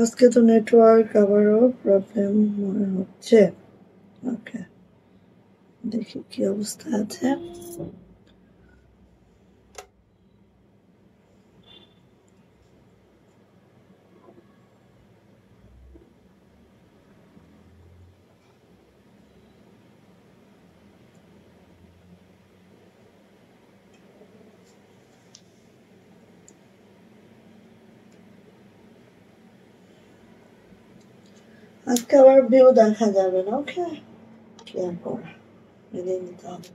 আজকে তো নেটওয়ার্ক আবারও প্রবলেম মনে হচ্ছে। ওকে, দেখি কি অবস্থা আছে। আজকে আবার ভিউ দেখা যাবে না। ওকে, কি আর করা, মেনে নিতে হবে।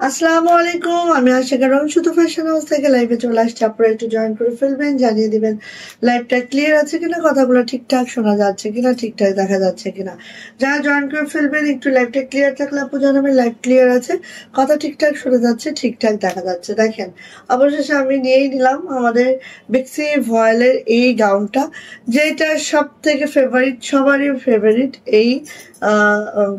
আসসালামু আলাইকুম, আমি আশিকা রং শুধু ফ্যাশন হাউস থেকে লাইভে চলে আসছি। আপনারা একটু জয়েন করে ফেলবেন, জানিয়ে দিবেন লাইভটা ক্লিয়ার আছে কিনা, কথাগুলো ঠিকঠাক শোনা যাচ্ছে কিনা, ঠিকঠাক দেখা যাচ্ছে কিনা। যারা জয়েন করে ফেলবেন একটু লাইভটা ক্লিয়ার থাকলে আপু জানাবেন লাইভ ক্লিয়ার আছে, কথা ঠিকঠাক শোনা যাচ্ছে, ঠিকঠাক দেখা যাচ্ছে। দেখেন, অবশেষে আমি নিয়েই নিলাম আমাদের বেক্সি ভয়েলের এই গাউনটা, যেটা সব থেকে ফেভারিট, সবারই ফেভারিট এই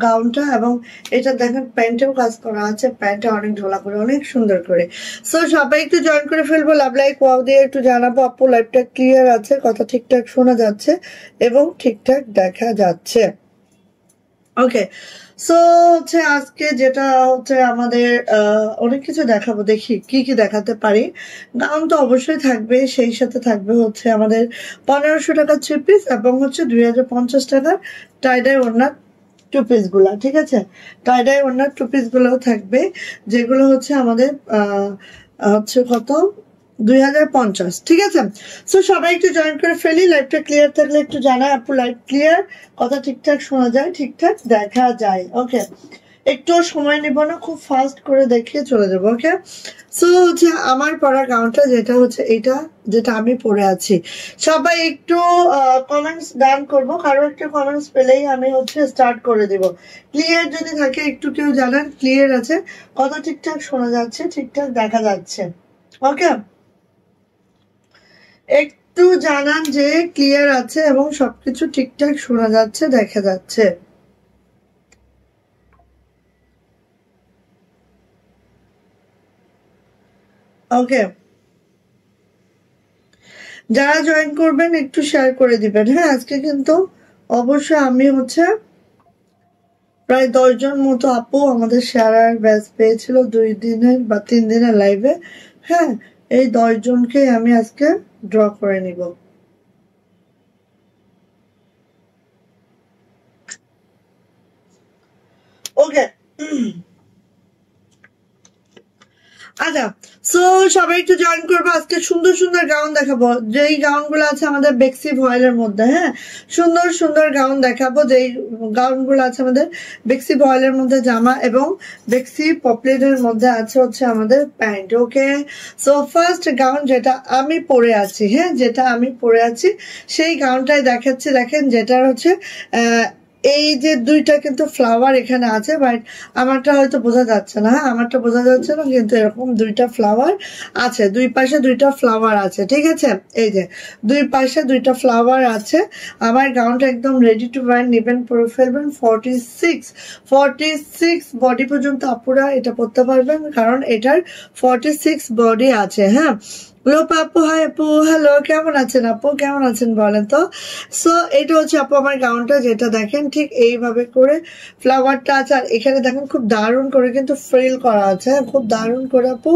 গাউনটা। এবং এটা দেখেন প্যান্টেও কাজ করা আছে, প্যান্টটা অনেক ঢোলা করে, অনেক সুন্দর করে। সো সবাই একটু জয়েন করে ফেলবো, লাভ লাইক ওয়াও দিয়ে একটু জানাবো আপু লাইভটা ক্লিয়ার আছে, কথা ঠিকঠাক শোনা যাচ্ছে এবং ঠিকঠাক দেখা যাচ্ছে। ওকে, সো হচ্ছে আজকে যেটা হচ্ছে আমাদের অনেক কিছু দেখাবো, দেখি কি কি দেখাতে পারি। গাউন তো অবশ্যই থাকবে, সেই সাথে থাকবে হচ্ছে আমাদের 1500 টাকার 3 পিস এবং হচ্ছে 2050 টাকার টাইডাই ওড়না 2 পিস গুলা, ঠিক আছে। টাইডাই ওড়নার 2 পিস গুলোও থাকবে, যেগুলো হচ্ছে আমাদের হচ্ছে কত 2050, ঠিক আছে। সো সবাই একটু জয়েন করে ফেলি, লাইভটা ক্লিয়ার থাকলে একটু জানায় আপু লাইভ ক্লিয়ার, কথা ঠিকঠাক শোনা যায়, ঠিকঠাক দেখা যায়। ওকে, একটু সময় নেব না, খুব ফাস্ট করে দেখিয়ে চলে যাবো। ওকে, সো হচ্ছে আমার পরা গাউনটা যেটা হচ্ছে এটা, যেটা আমি পরে আছি। সবাই একটু কমেন্টস ডান করবো, কারো একটা কমেন্টস পেলেই আমি হচ্ছে স্টার্ট করে দিব। ক্লিয়ার যদি থাকে একটু কেউ জানান ক্লিয়ার আছে, কথা ঠিকঠাক শোনা যাচ্ছে, ঠিকঠাক দেখা যাচ্ছে। ওকে, একটু জানান যে ক্লিয়ার আছে এবং সবকিছু ঠিকঠাক শোনা যাচ্ছে, দেখা যাচ্ছে। ওকে, যারা জয়েন করবেন একটু শেয়ার করে দিবেন। হ্যাঁ, আজকে কিন্তু অবশ্যই আমি হচ্ছে প্রায় 10 জন মতো আপু আমাদের শেয়ার ব্যাচ পেয়েছিল 2 দিনের বা 3 দিনের লাইভে। হ্যাঁ, এই 10 জনকে আমি আজকে ড্র করে নিব। ওকে, আচ্ছা, সো সবাই একটু জয়েন করবো। আজকে সুন্দর সুন্দর গাউন দেখাবো, যেই গাউন গুলো আছে আমাদের বেক্সি ভয়েলের মধ্যে। হ্যাঁ, সুন্দর সুন্দর গাউন দেখাবো, যেই গাউন গুলো আছে আমাদের বেক্সি ভয়েলের মধ্যে জামা এবং বেক্সি পপলেটের মধ্যে আছে হচ্ছে আমাদের প্যান্ট। ওকে, সো ফার্স্ট গাউন যেটা আমি পরে আছি, হ্যাঁ যেটা আমি পরে আছি সেই গাউনটাই দেখাচ্ছি। দেখেন, যেটার হচ্ছে এই যে দুইটা কিন্তু ফ্লাওয়ার এখানে আছে, বাট আমারটা হয়তো বোঝা যাচ্ছে না। হ্যাঁ, আমারটা বোঝা যাচ্ছে না, কিন্তু এরকম দুইটা ফ্লাওয়ার আছে, দুই পাশে দুইটা ফ্লাওয়ার আছে, ঠিক আছে। এই যে দুই পাশে দুইটা ফ্লাওয়ার আছে। আমার গাউনটা একদম রেডি টু ওয়্যার, নেবেন পরে ফেলবেন। 46 বডি পর্যন্ত আপুরা এটা পরতে পারবেন, কারণ এটার 46 বডি আছে। হ্যাঁ, লোপা আপু, হাই আপু, হ্যালো, কেমন আছেন আপু, কেমন আছেন বলেন তো। সো এটা হচ্ছে আপু আমার গাউনটা, যেটা দেখেন ঠিক এইভাবে করে ফ্লাওয়ারটা আছে, আর এখানে দেখেন খুব দারুণ করে কিন্তু ফ্রিল করা আছে, খুব দারুণ করে আপু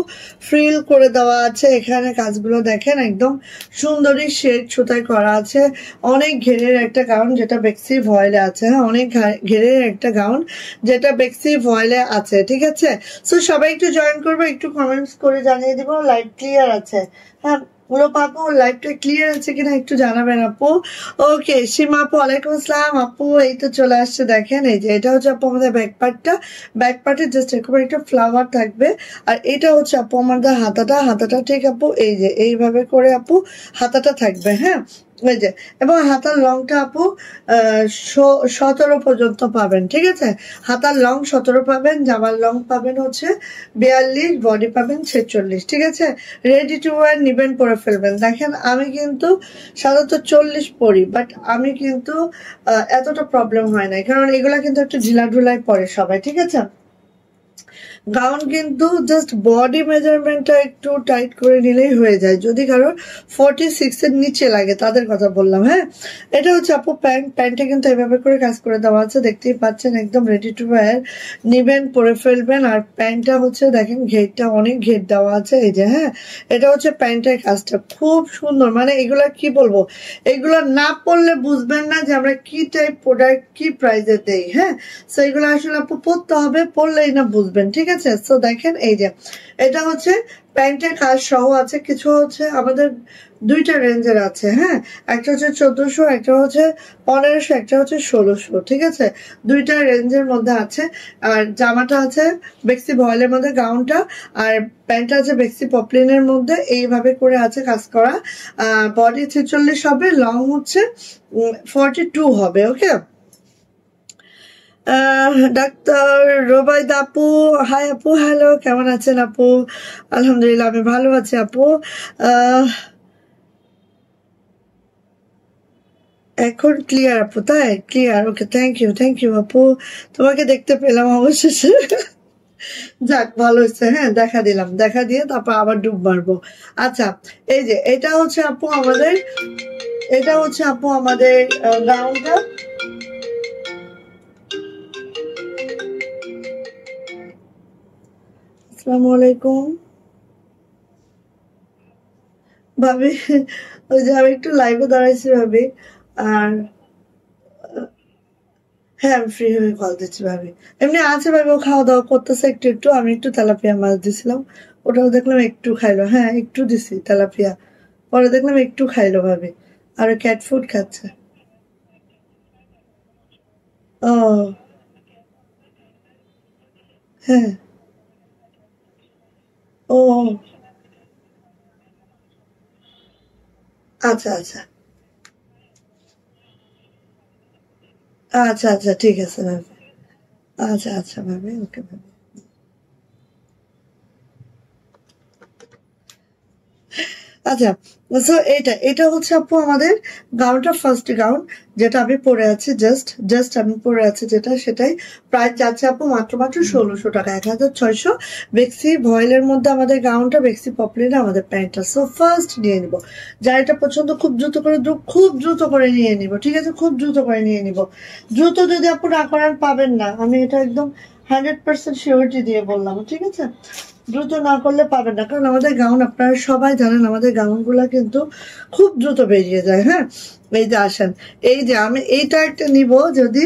ফ্রিল করে দেওয়া আছে। এখানে কাজগুলো দেখেন একদম সুন্দরী শেড সুতায় করা আছে। অনেক ঘেরের একটা গাউন যেটা বেক্সি ভয়েলে আছে, হ্যাঁ অনেক ঘেরের একটা গাউন যেটা বেক্সি ভয়েলে আছে, ঠিক আছে। সো সবাই একটু জয়েন করবো, একটু কমেন্টস করে জানিয়ে দিব লাইভ ক্লিয়ার আছে। হ্যাঁ লোপা আপু, লাইভটা ক্লিয়ার আছে কিনা একটু জানাবেন আপু। ওকে সীমা আপু, ওয়ালাইকুম আসসালাম আপু। এই তো চলে আসছে, দেখেন এই যে এটা হচ্ছে আপু আমাদের ব্যাক পার্টটা। ব্যাক পার্টে জাস্ট এরকম একটা ফ্লাওয়ার থাকবে, আর এটা হচ্ছে আপু আমাদের হাতাটা। হাতাটা ঠিক আপু এই যে এইভাবে করে আপু হাতাটা থাকবে, হ্যাঁ এই যে। এবং হাতার লংটা আপু 17 পর্যন্ত পাবেন, ঠিক আছে। হাতার লং 17 পাবেন, জামার লং পাবেন হচ্ছে 42, বডি পাবেন 46, ঠিক আছে। রেডি টু ওয়ার নিবেন, পরে ফেলবেন। দেখেন আমি কিন্তু সাধারণত 40 পরি, বাট আমি কিন্তু এতটা প্রবলেম হয় না, কারণ এগুলা কিন্তু একটু ঢিলাঢুলাই পরে সবাই, ঠিক আছে। গাউন কিন্তু জাস্ট বডি মেজারমেন্টটা একটু টাইট করে নিলেই হয়ে যায়, যদি কারোর 46 এর নিচে লাগে তাদের কথা বললাম, হ্যাঁ। এটা হচ্ছে আপু প্যান্ট। প্যান্টে কিন্তু এভাবে করে কাজ করে দেওয়া আছে, দেখতেই পাচ্ছেন একদম রেডি টু ওয়্যার, নিবেন পরে ফেলবেন। আর প্যান্টটা হচ্ছে দেখেন ঘেরটা অনেক ঘের দেওয়া আছে, এই যে হ্যাঁ। এটা হচ্ছে প্যান্টের কাজটা খুব সুন্দর, মানে এগুলা কি বলবো, এগুলো না পড়লে বুঝবেন না যে আমরা কি টাইপ প্রোডাক্ট কি প্রাইসে দেই, হ্যাঁ। সো এগুলো আসলে আপু পড়তে হবে, পড়লেই না বুঝবেন, ঠিক আছে। সো দেখেন এই যে এটা হচ্ছে প্যান্টের কাজ সহ আছে। কিছু হচ্ছে আমাদের দুইটা রেঞ্জের আছে, হ্যাঁ। একটা হচ্ছে 1400, একটা হচ্ছে 1500, একটা হচ্ছে 1600, ঠিক আছে। দুইটা রেঞ্জের মধ্যে আছে। আর জামাটা আছে বেক্সি ভয়েলের মধ্যে গাউনটা, আর প্যান্টটা আছে বেক্সি পপলিনের মধ্যে, এইভাবে করে আছে কাজ করা। বডি 46 হবে, লং হচ্ছে 42 হবে, ওকে। ডাক্তার রোবাইদা আপু, হাই আপু, হ্যালো, কেমন আছেন আপু? আলহামদুলিল্লাহ আমি ভালো আছি আপু। এখন ক্লিয়ার আপু, তাই ক্লিয়ার, ওকে, থ্যাংক ইউ আপু, তোমাকে দেখতে পেলাম অবশেষে। যাক ভালো হচ্ছে, হ্যাঁ দেখা দিলাম, দেখা দিয়ে তারপর আবার ডুব মারবো। আচ্ছা এই যে এটা হচ্ছে আপু আমাদের, এটা হচ্ছে আপু আমাদের গাউনটা। আসসালামু আলাইকুম ভাবি, ওই যে আমি একটু লাইভে দাঁড়াইছি ভাবি, আর হ্যাঁ আমি ফ্রি হয়ে কল দিচ্ছি ভাবি। এমনি আছে ভাবি, ও খাওয়া দাওয়া করতেছে একটু একটু, আমি একটু তেলাপিয়া মাছ দিছিলাম, ওটাও দেখলাম একটু খাইলো, হ্যাঁ একটু দিছি তেলাপিয়া, পরে দেখলাম একটু খাইলো ভাবি। আর ক্যাট ফুড খাচ্ছে। ও হ্যাঁ। ও আচ্ছা আচ্ছা আচ্ছা আচ্ছা, ঠিক আছে ভাবি। আচ্ছা আচ্ছা ভাবি, ওকে ভাবি। আচ্ছা সো এটা এটা হচ্ছে আপু আমাদের গাউনটা, ফার্স্ট গাউন যেটা আমি পরে আছি, জাস্ট আমি পরে আছি যেটা, সেটাই প্রাইস যাচ্ছে আপু মাত্র মাত্র 1600 টাকা, 1600। বেক্সি ভয়েলের মধ্যে আমাদের গাউনটা, বেক্সি পপলিনে আমাদের প্যান্টটা। সো ফার্স্ট নিয়ে নিব, যার এটা পছন্দ খুব দ্রুত করে খুব দ্রুত করে নিয়ে নিব, ঠিক আছে, খুব দ্রুত করে নিয়ে নিব। দ্রুত যদি আপু না করার পাবেন না, আমি এটা একদম 100% শিওরিটি দিয়ে বললাম, ঠিক আছে। দ্রুত না করলে পাবেন না, কারণ আমাদের গাউন আপনারা সবাই জানেন আমাদের গাউন গুলা কিন্তু খুব দ্রুত বেরিয়ে যায়, হ্যাঁ। এই যে আসেন, এই যে আমি এইটা একটা নিব, যদি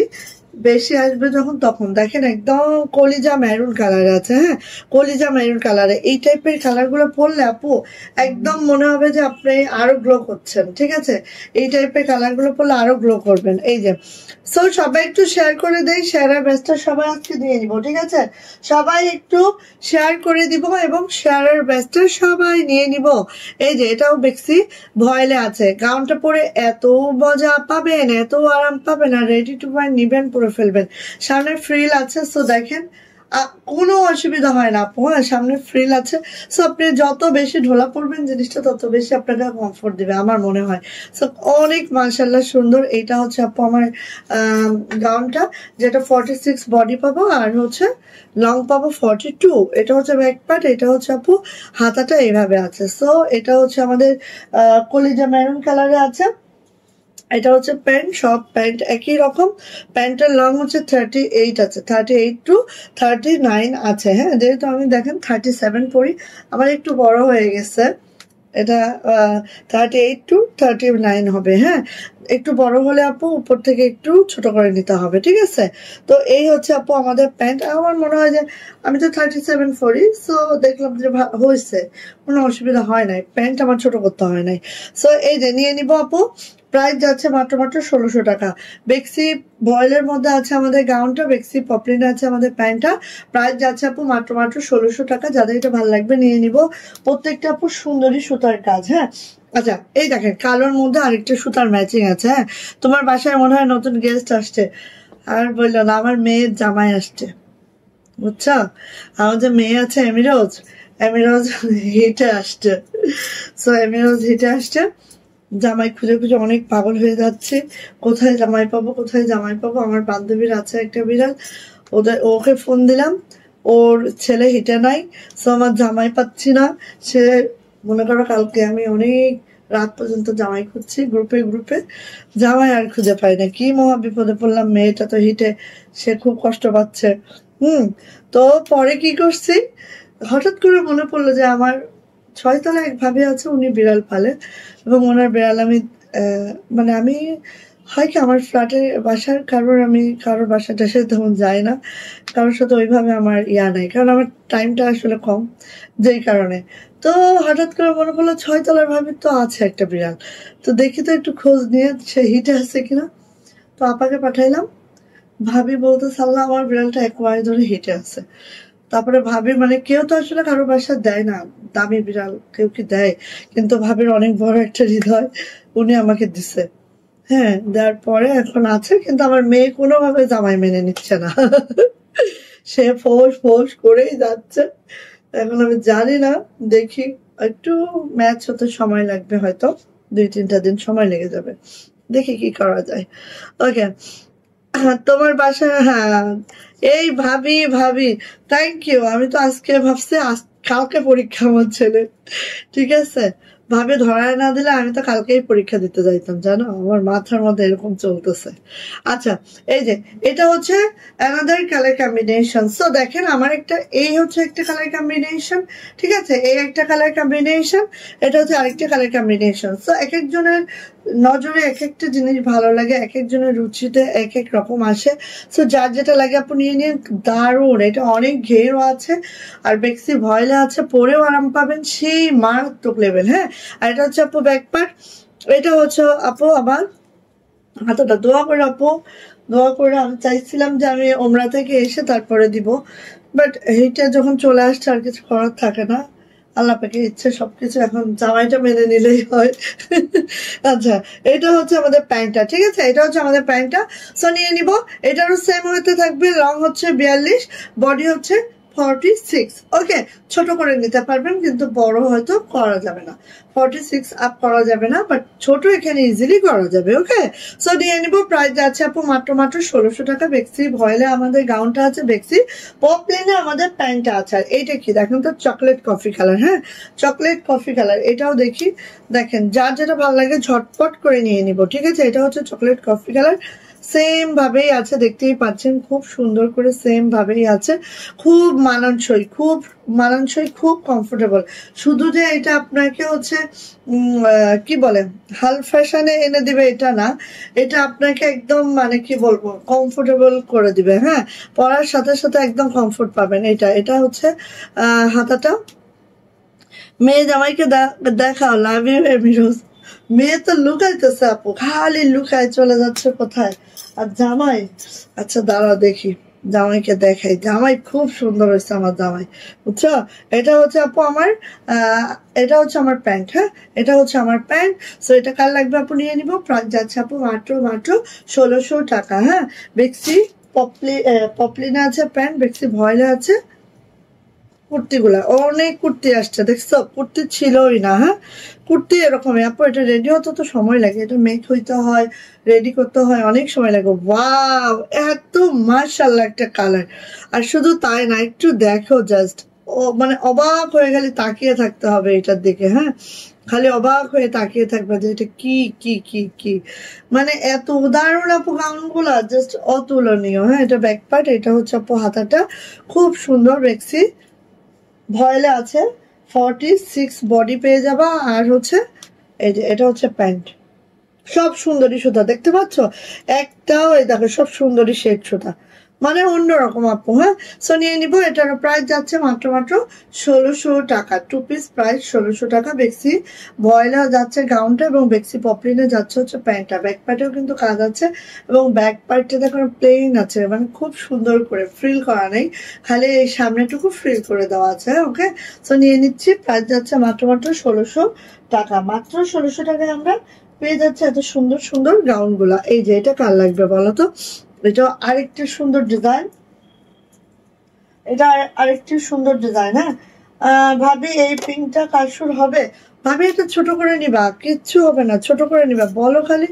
বেশি আসবে যখন তখন দেখেন একদম কলিজা মেরুন কালার আছে, হ্যাঁ কলিজা মেরুন কালারে এই টাইপের কালার গুলো পরলে আপু একদম মনে হবে যে আপনি আরো গ্লো করছেন, ঠিক আছে। এই টাইপের কালার গুলো পরলে আরো গ্লো করবেন, এই যে। সো সবাই একটু শেয়ার করে দেই, শেয়ারের ব্যস্ত সবাই আজকে দিয়ে নিব, ঠিক আছে। সবাই একটু শেয়ার করে দিব এবং শেয়ারের ব্যস্ত সবাই নিয়ে নিব। এই যে এটাও বেক্সি ভয়েলে আছে, গাউনটা পরে এত মজা পাবেন, এত আরাম পাবেন, আর রেডি টু ওয়্যার নিবেন পরে ফেলবেন। সামনে ফ্রিল আছে, সো দেখেন কোনো অসুবিধা হয় না আপু। হ্যাঁ, সামনে ফ্রিল আছে, সো আপনি যত বেশি ঢোলা পড়বেন জিনিসটা তত বেশি আপনাকে কমফোর্ট দিবে আমার মনে হয়। সো অনেক মাশাআল্লাহ সুন্দর। এইটা হচ্ছে আপু আমার গাউনটা, যেটা 46 বডি পাবো আর হচ্ছে লং পাবো 42। এটা হচ্ছে ব্যাক পার্ট, এটা হচ্ছে আপু হাতাটা এইভাবে আছে। সো এটা হচ্ছে আমাদের কলিজা মেরুন কালারে আছে। এটা হচ্ছে প্যান্ট, সব প্যান্ট একই রকম। প্যান্টের লং হচ্ছে 38 আছে, 38 to 39 আছে। হ্যাঁ, যেহেতু আমি দেখেন 37 পরি, আমার একটু বড় হয়ে গেছে। এটা 38 to 39 হবে। হ্যাঁ, একটু বড় হলে আপু উপর থেকে একটু ছোট করে নিতে হবে, ঠিক আছে? তো এই হচ্ছে আপু আমাদের প্যান্ট। আমার মনে হয় যে আমি তো 37 পরি, সো দেখলাম যে হয়েছে, কোনো অসুবিধা হয় নাই, প্যান্ট আমার ছোট করতে হয় নাই। সো এই যে নিয়ে নিবো আপু। প্রাইস যাচ্ছে মাত্র 1600 টাকা। বেক্সি ভয়েলের মধ্যে আছে আমাদের গাউনটা, বেক্সি পপলিনে আছে আমাদের প্যান্টটা। প্রাইস যাচ্ছে আপু মাত্র 1600 টাকা। যাদের এটা ভালো লাগবে নিয়ে নিব। প্রত্যেকটা আপু সুন্দরী সুতার কাজ। হ্যাঁ, আচ্ছা এই দেখেন কালোর মধ্যে আরেকটা সুতার ম্যাচিং আছে। হ্যাঁ, তোমার বাসায় মনে হয় নতুন গেস্ট আসছে, আর বললো না, আমার মেয়ের জামাই আসছে, বুঝছো? আমাদের মেয়ে আছে এমিরোজ, এমিরোজ হিটে আসছে। সো এমিরোজ হিটে আসছে, জামাই খুঁজে খুঁজে অনেক পাগল হয়ে যাচ্ছে, কোথায় জামাই পাবো, কোথায় জামাই পাবো। আমার বান্ধবীর আছে একটা বিড়াল, ওকে ফোন দিলাম, ওর ছেলে হিটে নাই, সো আমার জামাই পাচ্ছি না। সে মনে করো কালকে আমি অনেক রাত পর্যন্ত জামাই খুঁজছি, গ্রুপে গ্রুপে, জামাই আর খুঁজে পাই না। কি মহা বিপদে পড়লাম, মেয়েটা তো হিটে, সে খুব কষ্ট পাচ্ছে। তো পরে কি করছি, হঠাৎ করে মনে পড়লো যে আমার 6 তলা এক ভাবি আছে, উনি বিড়াল পালে, এবং ওনার বিড়াল আমি মানে আমি হয় কি আমার ফ্ল্যাটে বাসার কারোর বাসা টাসায় তেমন যায় না, কারোর সাথে ওইভাবে আমার ইয়া নাই, কারণ আমার টাইমটা আসলে কম, যেই কারণে। তো হঠাৎ করে মনে পড়লো 6 তলার ভাবির তো আছে একটা বিড়াল, তো দেখি তো একটু খোঁজ নিয়ে সে হিটে আছে কিনা। তো আপাকে পাঠাইলাম, ভাবি বলতে সাল্লাহ আমার বিড়ালটা 1 মাস ধরে হিটে আছে। তারপরে ভাবি মানে কেউ তো আসলে কারো বাসা দেয় না দামি বিড়াল, কেউ কি দেয়? কিন্তু ভাবির অনেক বড় একটা হৃদয়, উনি আমাকে দিছে। হ্যাঁ, দেওয়ার পরে এখন আছে, কিন্তু আমার মেয়ে কোনোভাবে জামাই মেনে নিচ্ছে না। সে ফোঁস ফোঁস করেই যাচ্ছে। এখন আমি জানি না, দেখি একটু ম্যাচ হতে সময় লাগবে, হয়তো 2-3টা দিন সময় লেগে যাবে, দেখি কি করা যায়। ওকে, তোমার বাসায়, হ্যাঁ এই ভাবি ভাবি থ্যাংক ইউ। আমি তো আজকে ভাবছি কালকে পরীক্ষা আমার ছেলে, ঠিক আছে? ভাবে ধরায় না দিলে আমি তো কালকেই পরীক্ষা দিতে যাইতাম, জানো, আমার মাথার মধ্যে এরকম চলতেছে। আচ্ছা, এই যে এটা হচ্ছে অ্যানাদার কালার কম্বিনেশন। সো দেখেন আমার এই হচ্ছে একটা কালার কম্বিনেশন, ঠিক আছে? এই একটা কালার কম্বিনেশন, এটা হচ্ছে আরেকটা কালার কম্বিনেশন। সো এক একজনের নজরে এক একটা জিনিস ভালো লাগে, এক একজনের রুচিতে এক এক রকম আসে। সো যার যেটা লাগে আপু নিয়ে নিন। দারুণ, এটা অনেক ঘেরও আছে আর বেক্সি ভয়েলে আছে, পরেও আরাম পাবেন, সেই মারাত্মক লেভেল। হ্যাঁ, আর এটা হচ্ছে আপু ব্যাক পার্ট। এটা হচ্ছে আপু আমার হাতটা। দোয়া করে আপু, দোয়া করে। আমি চাইছিলাম যে আমি ওমরা থেকে এসে তারপরে দিব, বাট এইটা যখন চলে আসছে আর কিছু করার থাকে না, আল্লাহ পাকে ইচ্ছে সবকিছু, এখন জামাইটা মেনে নিলেই হয়। আচ্ছা, এটা হচ্ছে আমাদের প্যান্টটা, ঠিক আছে? এটা হচ্ছে আমাদের প্যান্টটা। সো নিয়ে নিব। এটারও সেম হতে থাকবে, লং হচ্ছে 42, বডি হচ্ছে 46। ওকে, ছোট করে নিতে পারবেন, কিন্তু বড় হয়তো করা যাবে না, 46 আপ করা যাবে না, বাট ছোট এখানে ইজিলি করা যাবে। ওকে, সো নিয়ে নিব। প্রাইস যাচ্ছে আপু মাত্র 1600 টাকা। বেক্সি ভয়েলে আমাদের গাউনটা আছে, বেক্সি পপলিনে আমাদের প্যান্টটা আছে। আর এইটা কি দেখেন তো, চকলেট কফি কালার। হ্যাঁ, চকলেট কফি কালার। এটাও দেখি, দেখেন যার যেটা ভালো লাগে ঝটপট করে নিয়ে নিব, ঠিক আছে? এটা হচ্ছে চকলেট কফি কালার, সেম ভাবেই আছে, দেখতেই পাচ্ছেন, খুব সুন্দর করে সেম ভাবেই আছে, খুব মানানসই, খুব মানানসই, খুব কমফোর্টেবল। শুধু যে এটা আপনাকে হচ্ছে কি বলে হাল ফ্যাশনে এনে দিবে এটা না, এটা আপনাকে একদম মানে কি বলবো কমফোর্টেবল করে দিবে। হ্যাঁ, পরার সাথে সাথে একদম কমফোর্ট পাবেন। এটা হচ্ছে হাতাটা। মেয়ে জামাইকে দেখাও, লাভ ইউ এমিরোজ। মেয়ে তো লুকাইতেছে আপু, খালি লুকায় চলে যাচ্ছে কোথায়। আর জামাই, আচ্ছা দাঁড়াও দেখি, জামাইকে দেখাই। জামাই খুব সুন্দর হয়েছে আমার জামাই, বুঝছো? এটা হচ্ছে আপু আমার এটা হচ্ছে আমার প্যান্ট। হ্যাঁ, এটা হচ্ছে আমার প্যান্ট। সো এটা কার লাগবে আপু নিয়ে নিবো। প্রাইস যাচ্ছে আপু মাত্র 1600 টাকা। হ্যাঁ, বেক্সি পপলিনে আছে প্যান্ট, বেক্সি ভয়েলে আছে কুর্তিগুলা। অনেক কুর্তি আসছে দেখছো, কুর্তি ছিলই না। হ্যাঁ, কুর্তি এরকমই আপু। এটা রেডি হতে তো সময় লাগে, এটা মেক হইতে হয়, রেডি করতে হয়, অনেক সময় লাগে। ওয়াও, এত মাশাআল্লাহ একটা কালার। আর শুধু তাই না, একটু দেখো জাস্ট, ও মানে অবাক হয়ে গেলে তাকিয়ে থাকতে হবে এটার দিকে। হ্যাঁ, খালি অবাক হয়ে তাকিয়ে থাকবে যে এটা কি কি কি কি, মানে এত উদাহরণ আপু গাউন গুলা জাস্ট অতুলনীয়। হ্যাঁ, এটা ব্যাক পার্ট, এটা হচ্ছে আপু হাতাটা, খুব সুন্দর। বেক্সি ভয়েলে আছে, 46 বডি পেয়ে যাবা। আর হচ্ছে এই যে এটা হচ্ছে প্যান্ট, সব সুন্দরী সুতা দেখতে পাচ্ছ, একটাও এই দেখো সব সুন্দরী শেড সুতা, মানে অন্যরকম আপু। হ্যাঁ, সো নিয়ে নিবো। এটার প্রাইস যাচ্ছে মাত্র 1600 টাকা। 2 পিস প্রাইস 1600 টাকা। বেক্সি ভয়েলে যাচ্ছে গাউনটা, এবং বেক্সি পপলিনে যাচ্ছে হচ্ছে প্যান্টটা। ব্যাক পার্টেও কিন্তু কাজ আছে, এবং ব্যাক পার্টটা দেখো প্লেন আছে, মানে খুব সুন্দর করে ফ্রিল করা নেই, খালি এই সামনেটুকু ফ্রিল করে দেওয়া আছে। ওকে, সো নিয়ে নিচ্ছি। প্রাইস যাচ্ছে মাত্র 1600 টাকা। মাত্র 1600 টাকায় আমরা পেয়ে যাচ্ছে এত সুন্দর সুন্দর গাউন গুলা। এই যে এটা কার লাগবে বলো তো? এটা আরেকটি সুন্দর ডিজাইন, এটা আরেকটি সুন্দর ডিজাইন। হ্যাঁ, ভাবি এই পিঙ্কটা কাশুর হবে? ভাবি এটা ছোট করে নিবা, কিচ্ছু হবে না, ছোট করে নিবা, বলো খালি,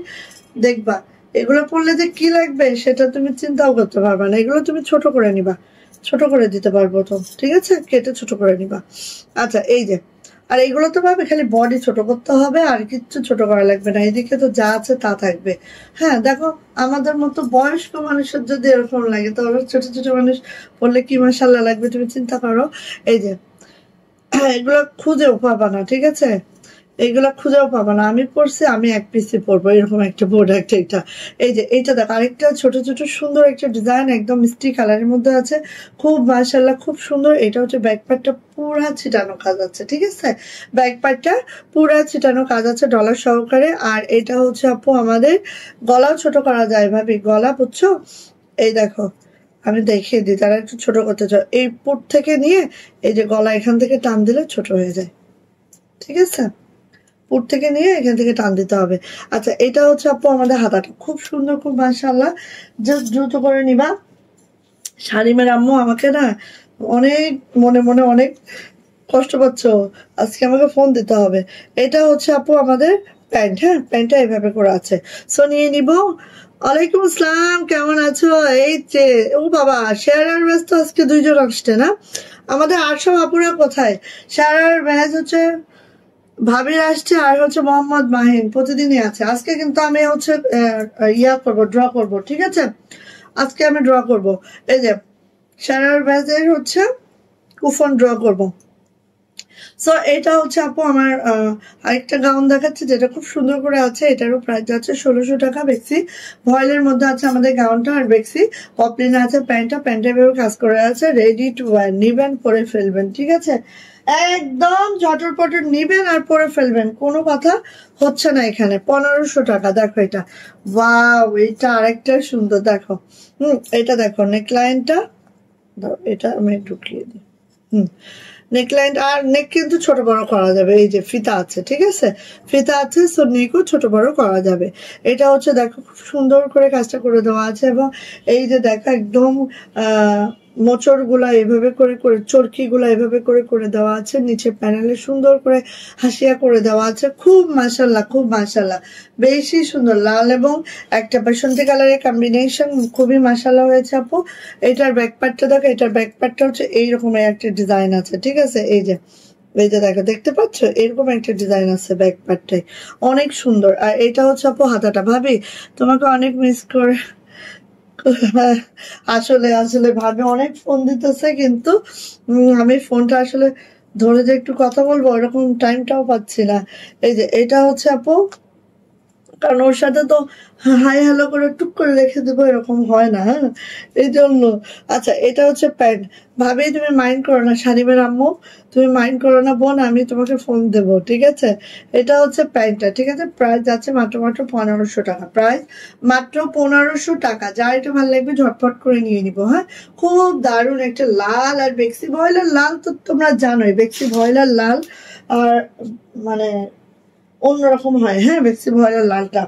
দেখবা এগুলো পরলে যে কি লাগবে সেটা তুমি চিন্তাও করতে পারবা না। এগুলো তুমি ছোট করে নিবা, ছোট করে দিতে পারবো তো, ঠিক আছে, কেটে ছোট করে নিবা। আচ্ছা, এই যে, আর এইগুলো তো ভাবে খালি বডি ছোট করতে হবে, আর কিচ্ছু ছোট করা লাগবে না, এদিকে তো যা আছে তা থাকবে। হ্যাঁ, দেখো আমাদের মতো বয়স্ক মানুষের যদি এরকম লাগে, তাহলে ছোট ছোট মানুষ বললে কি মাশাআল্লাহ লাগবে তুমি চিন্তা করো। এই যে এগুলো খুঁজেও পাবা না, ঠিক আছে, এইগুলা খুঁজেও পাবা না। আমি পড়ছি, আমি এক পিসে পরবো এরকম একটা প্রোডাক্ট এটা। এই যে এইটা দেখ, আরেকটা ছোট ছোট সুন্দর একটা ডিজাইন, একদম মিষ্টি কালারের মধ্যে আছে, খুব মাশাআল্লাহ খুব সুন্দর। এটা হচ্ছে ব্যাক পার্টটা পুরা ছিটানো কাজ আছে, ঠিক আছে, ব্যাক পার্টটা পুরা ছিটানো কাজ আছে ডলার সহকারে। আর এটা হচ্ছে আপু আমাদের গলাও ছোট করা যায়, ভাবি গলা বুঝছো? এই দেখো আমি দেখিয়ে দিই, তারা একটু ছোট করতে চাও, এই পুট থেকে নিয়ে এই যে গলা এখান থেকে টান দিলে ছোট হয়ে যায়, ঠিক আছে, পুট থেকে নিয়ে এখান থেকে টান দিতে হবে। আচ্ছা, এটা হচ্ছে আপু আমাদের হাতাটা, খুব সুন্দর, খুব মাশাআল্লাহ, জাস্ট দ্রুত করে নিবা। শাড়িমের আম্মু আমাকে না অনেক মনে মনে অনেক কষ্ট পাচ্ছ, আজকে আমাকে ফোন দিতে হবে। এটা হচ্ছে আপু আমাদের প্যান্ট। হ্যাঁ, প্যান্টটা এইভাবে করে আছে, সো নিয়ে নিব। ওয়ালাইকুম আসসালাম, কেমন আছো? এই যে, ও বাবা, শেয়ার আর ব্যাস তো আজকে 2 জন আসছে না, আমাদের 800 আপুরা কোথায়? শেয়ার আর ব্যাস হচ্ছে ভাবির আসছে, আর হচ্ছে মোহাম্মদ মাহিন প্রতিদিনই আছে। আজকে কিন্তু আমি হচ্ছে ইয়া করবো, ড্র করব, ঠিক আছে, আজকে আমি ড্র করব। এই যে সারার ব্যাজের হচ্ছে কুফন ড্র করব। সো এটা হচ্ছে আপু আমার আরেকটা গাউন দেখাচ্ছে, যেটা খুব সুন্দর করে আছে, এটারও প্রাইস আছে 1600 টাকা। বেক্সি ভয়েলের মধ্যে আছে আমাদের গাউনটা, আর বেক্সি পপলিনে আছে প্যান্টটা, প্যান্টের ভেবে কাজ করে আছে, রেডি টু ওয়্যার, নিবেন পরে ফেলবেন, ঠিক আছে, একদম ঝটর পটর নিবেন আর পরে ফেলবেন, কোনো কথা হচ্ছে না এখানে। 1500 টাকা। দেখো এটা, ওয়াও, এটা আরেকটা সুন্দর, দেখো, এটা দেখো নেকলাইনটা, এটা আমি ঢুকিয়ে দিই। নেকলাইন আর নেক কিন্তু ছোট বড় করা যাবে, এই যে ফিতা আছে, ঠিক আছে, ফিতা আছে, সো নেকও ছোট বড় করা যাবে। এটা হচ্ছে দেখো খুব সুন্দর করে কাজটা করে দেওয়া আছে, এবং এই যে দেখো একদম মোচড় গুলা এভাবে করে করে, চরকি গুলা এভাবে করে করে দেওয়া আছে, নিচে প্যানেলে সুন্দর করে হাসিয়া করে দেওয়া আছে, খুব মাশাআল্লাহ, খুব মাশাআল্লাহ, বেশি সুন্দর, লাল এবং একটা বাসন্তী কালারের কম্বিনেশন, খুবই মাশাআল্লাহ হয়েছে আপু। এটার ব্যাক পার্টটা দেখো, এটার ব্যাক পার্টটা হচ্ছে এইরকমের একটা ডিজাইন আছে, ঠিক আছে, এই যে দেখো, দেখতে পাচ্ছ এরকম একটা ডিজাইন আছে ব্যাক পার্টটাই, অনেক সুন্দর। আর এটা হচ্ছে আপু হাতাটা। ভাবি তোমাকে অনেক মিস করে, আসলে আসলে ভাবে অনেক ফোন দিতেছে, কিন্তু আমি ফোনটা আসলে ধরে যে একটু কথা বলবো এরকম টাইমটাও পাচ্ছি না। এই যে এটা হচ্ছে আপু, কারণ ওর সাথে তো হাই হ্যালো করে টুক করে রেখে দেবো এরকম হয় না, হ্যাঁ, এই জন্য। আচ্ছা, এটা হচ্ছে প্যান্ট। ভাবি তুমি মাইন্ড করো না, শারিমের আম্মু তুমি মাইন্ড করো না বোন, আমি তোমাকে ফোন দেবো, ঠিক আছে। এটা হচ্ছে প্যান্টটা, ঠিক আছে, প্রাইস যাচ্ছে মাত্র 1500 টাকা। প্রাইস মাত্র 1500 টাকা। যার এটা ভালো লাগবে ঝটপট করে নিয়ে নিবো। হ্যাঁ, খুব দারুণ একটা লাল, আর বেক্সি ভয়েলার লাল তো তোমরা জানোই, বেক্সি ভয়েলার লাল আর মানে অন্যরকম হয়। হ্যাঁ, বেক্সি ভয়েলার লালটা,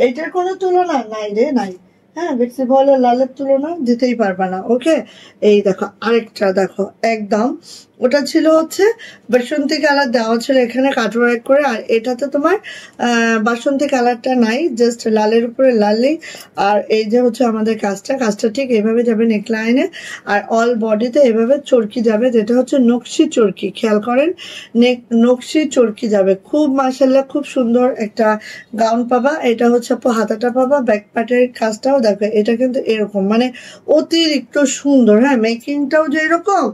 এটার কোনো তুলনা নাই রে, নাই, হ্যাঁ, বেক্সি ভয়েলের লালের তুলনা দিতেই পারবা না। ওকে, এই দেখো আরেকটা, দেখো একদম ওটা ছিল হচ্ছে বাসন্তী কালার দেওয়া ছিল এখানে কাটওয়ার্ক করে, আর এটাতে তোমার বাসন্তী কালারটা নাই, জাস্ট লালের উপরে লালই। আর এই যে হচ্ছে আমাদের কাজটা ঠিক এইভাবে যাবে নেকলাইনে, আর অল বডিতে এভাবে চরকি যাবে, যেটা হচ্ছে নকশি চরকি, খেয়াল করেন নকশি চরকি যাবে। খুব মাশাআল্লাহ খুব সুন্দর একটা গাউন পাবা। এটা হচ্ছে আপু হাতাটা পাবা, ব্যাক পার্টের কাজটাও দেখো, এটা কিন্তু এরকম মানে অতিরিক্ত সুন্দর। হ্যাঁ, মেকিংটাও যে এরকম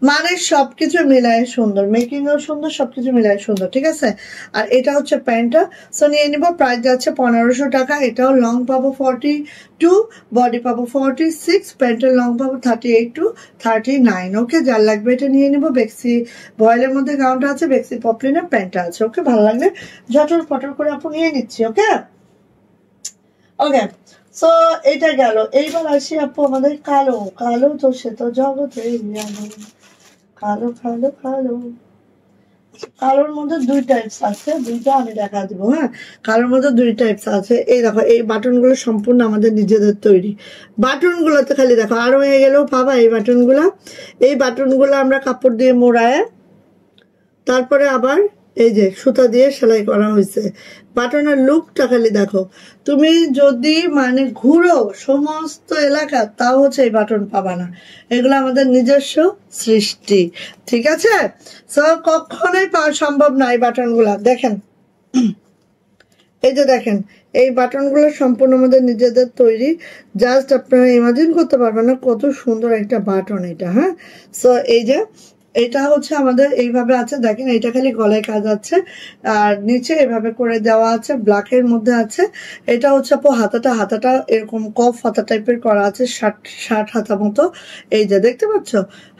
মানে সবকিছু মিলায় সুন্দর, মেকিংও সুন্দর, সবকিছু মিলায় সুন্দর, ঠিক আছে। আর এটা হচ্ছে প্যান্টটা, সো নিয়ে নিব। প্রাইস যাচ্ছে 1500 টাকা। এটাও লং পাবো 42, বডি পাবো 46, প্যান্টের লং পাবো 38 to 39। ওকে, যার লাগবে এটা নিয়ে নিব। বেক্সি ভয়েলের মধ্যে গাউনটা আছে, বেক্সি পপলিনের প্যান্টটা আছে। ওকে, ভালো লাগলে ঝটর পটর করে আপু নিয়ে নিচ্ছি। ওকে ওকে, সো এটা গেল। এইবার আসি আপু আমাদের কালো। কালো তো সে তো জগতে কালো কালো কালো। কালোর মধ্যে দুই টাইপস আছে, দুইটা আমি দেখা দিব। হ্যাঁ, কালোর মধ্যে দুই টাইপস আছে। এই দেখো, এই বাটনগুলো সম্পূর্ণ আমাদের নিজেদের তৈরি। বাটনগুলোতে খালি দেখো আরো হয়ে গেলেও পাবা এই বাটনগুলা। এই বাটনগুলো আমরা কাপড় দিয়ে মোড়ায় তারপরে আবার এই যে সুতা দিয়ে সেলাই করা হয়েছে। বাটনের লুকটা খালি দেখো, তুমি যদি মানে ঘুরো সমস্ত এলাকা তাও হচ্ছে এই বাটন পাবা না। এগুলো আমাদের নিজস্ব সৃষ্টি, ঠিক আছে। সো কখনোই পাওয়া সম্ভব না এই বাটনগুলা। দেখেন, এই যে দেখেন, এই বাটনগুলো সম্পূর্ণ আমাদের নিজেদের তৈরি। জাস্ট আপনারা ইমাজিন করতে পারবেন না কত সুন্দর একটা বাটন এটা। হ্যাঁ, সো এই যে এটা হচ্ছে আমাদের এইভাবে আছে, দেখেন এটা খালি গলায় কাজ আছে, আর নিচে এভাবে করে দেওয়া আছে, ব্ল্যাকের মধ্যে আছে। এটা হচ্ছে আপু হাতাটা এরকম কফ হাতা টাইপের করা আছে, শার্ট হাতা মতো। এই যে দেখতে পাচ্ছ,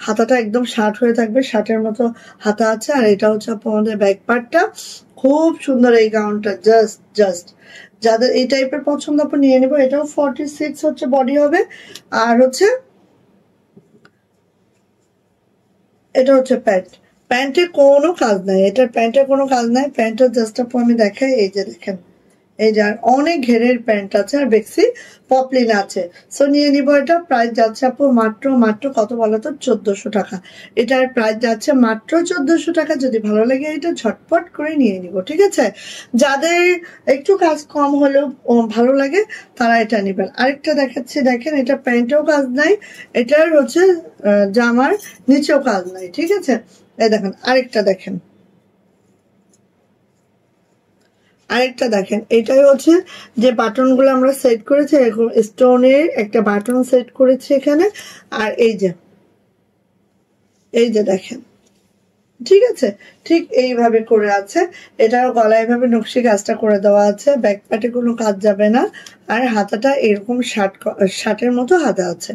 হাতাটা একদম শার্ট হয়ে থাকবে, শার্টের মতো হাতা আছে। আর এটা হচ্ছে আপু আমাদের ব্যাক পার্টটা। খুব সুন্দর এই গাউনটা, জাস্ট যাদের এই টাইপের পছন্দ আপু নিয়ে নেবো। এটাও 46 হচ্ছে বডি হবে, আর হচ্ছে এটা হচ্ছে প্যান্টে কোনো কাজ নাই, এটার প্যান্টে কোনো কাজ নাই। প্যান্টের জাস্ট আপু আমি দেখাই, এই যে দেখেন, এই যে অনেক ঘেরের প্যান্ট আছে, আর বেক্সি পপলিন আছে। সো নিয়ে নিব। এটা প্রাইস যাচ্ছে আপু মাত্র কত বলো তো, 1400 টাকা। এটার প্রাইস যাচ্ছে মাত্র 1400 টাকা। যদি ভালো লাগে এটা ঝটপট করে নিয়ে নিব, ঠিক আছে। যাদের একটু কাজ কম হলেও ভালো লাগে তারা এটা নেবেন। আরেকটা দেখাচ্ছি, দেখেন এটা প্যান্টেও কাজ নাই, এটার হচ্ছে জামার নিচেও কাজ নাই, ঠিক আছে। এই দেখেন আরেকটা, দেখেন আরেকটা দেখেন, এটাই হচ্ছে যে বাটনগুলো আমরা সেট করেছি, এরকম স্টোনের একটা বাটন সেট করেছি এখানে। আর এই যে দেখেন, ঠিক আছে, ঠিক এইভাবে করে আছে। এটার গলায় এভাবে নকশি কাজটা করে দেওয়া আছে, ব্যাক পার্টে কোনো কাজ যাবে না। আর হাতাটা এরকম শার্টের মতো হাতা আছে,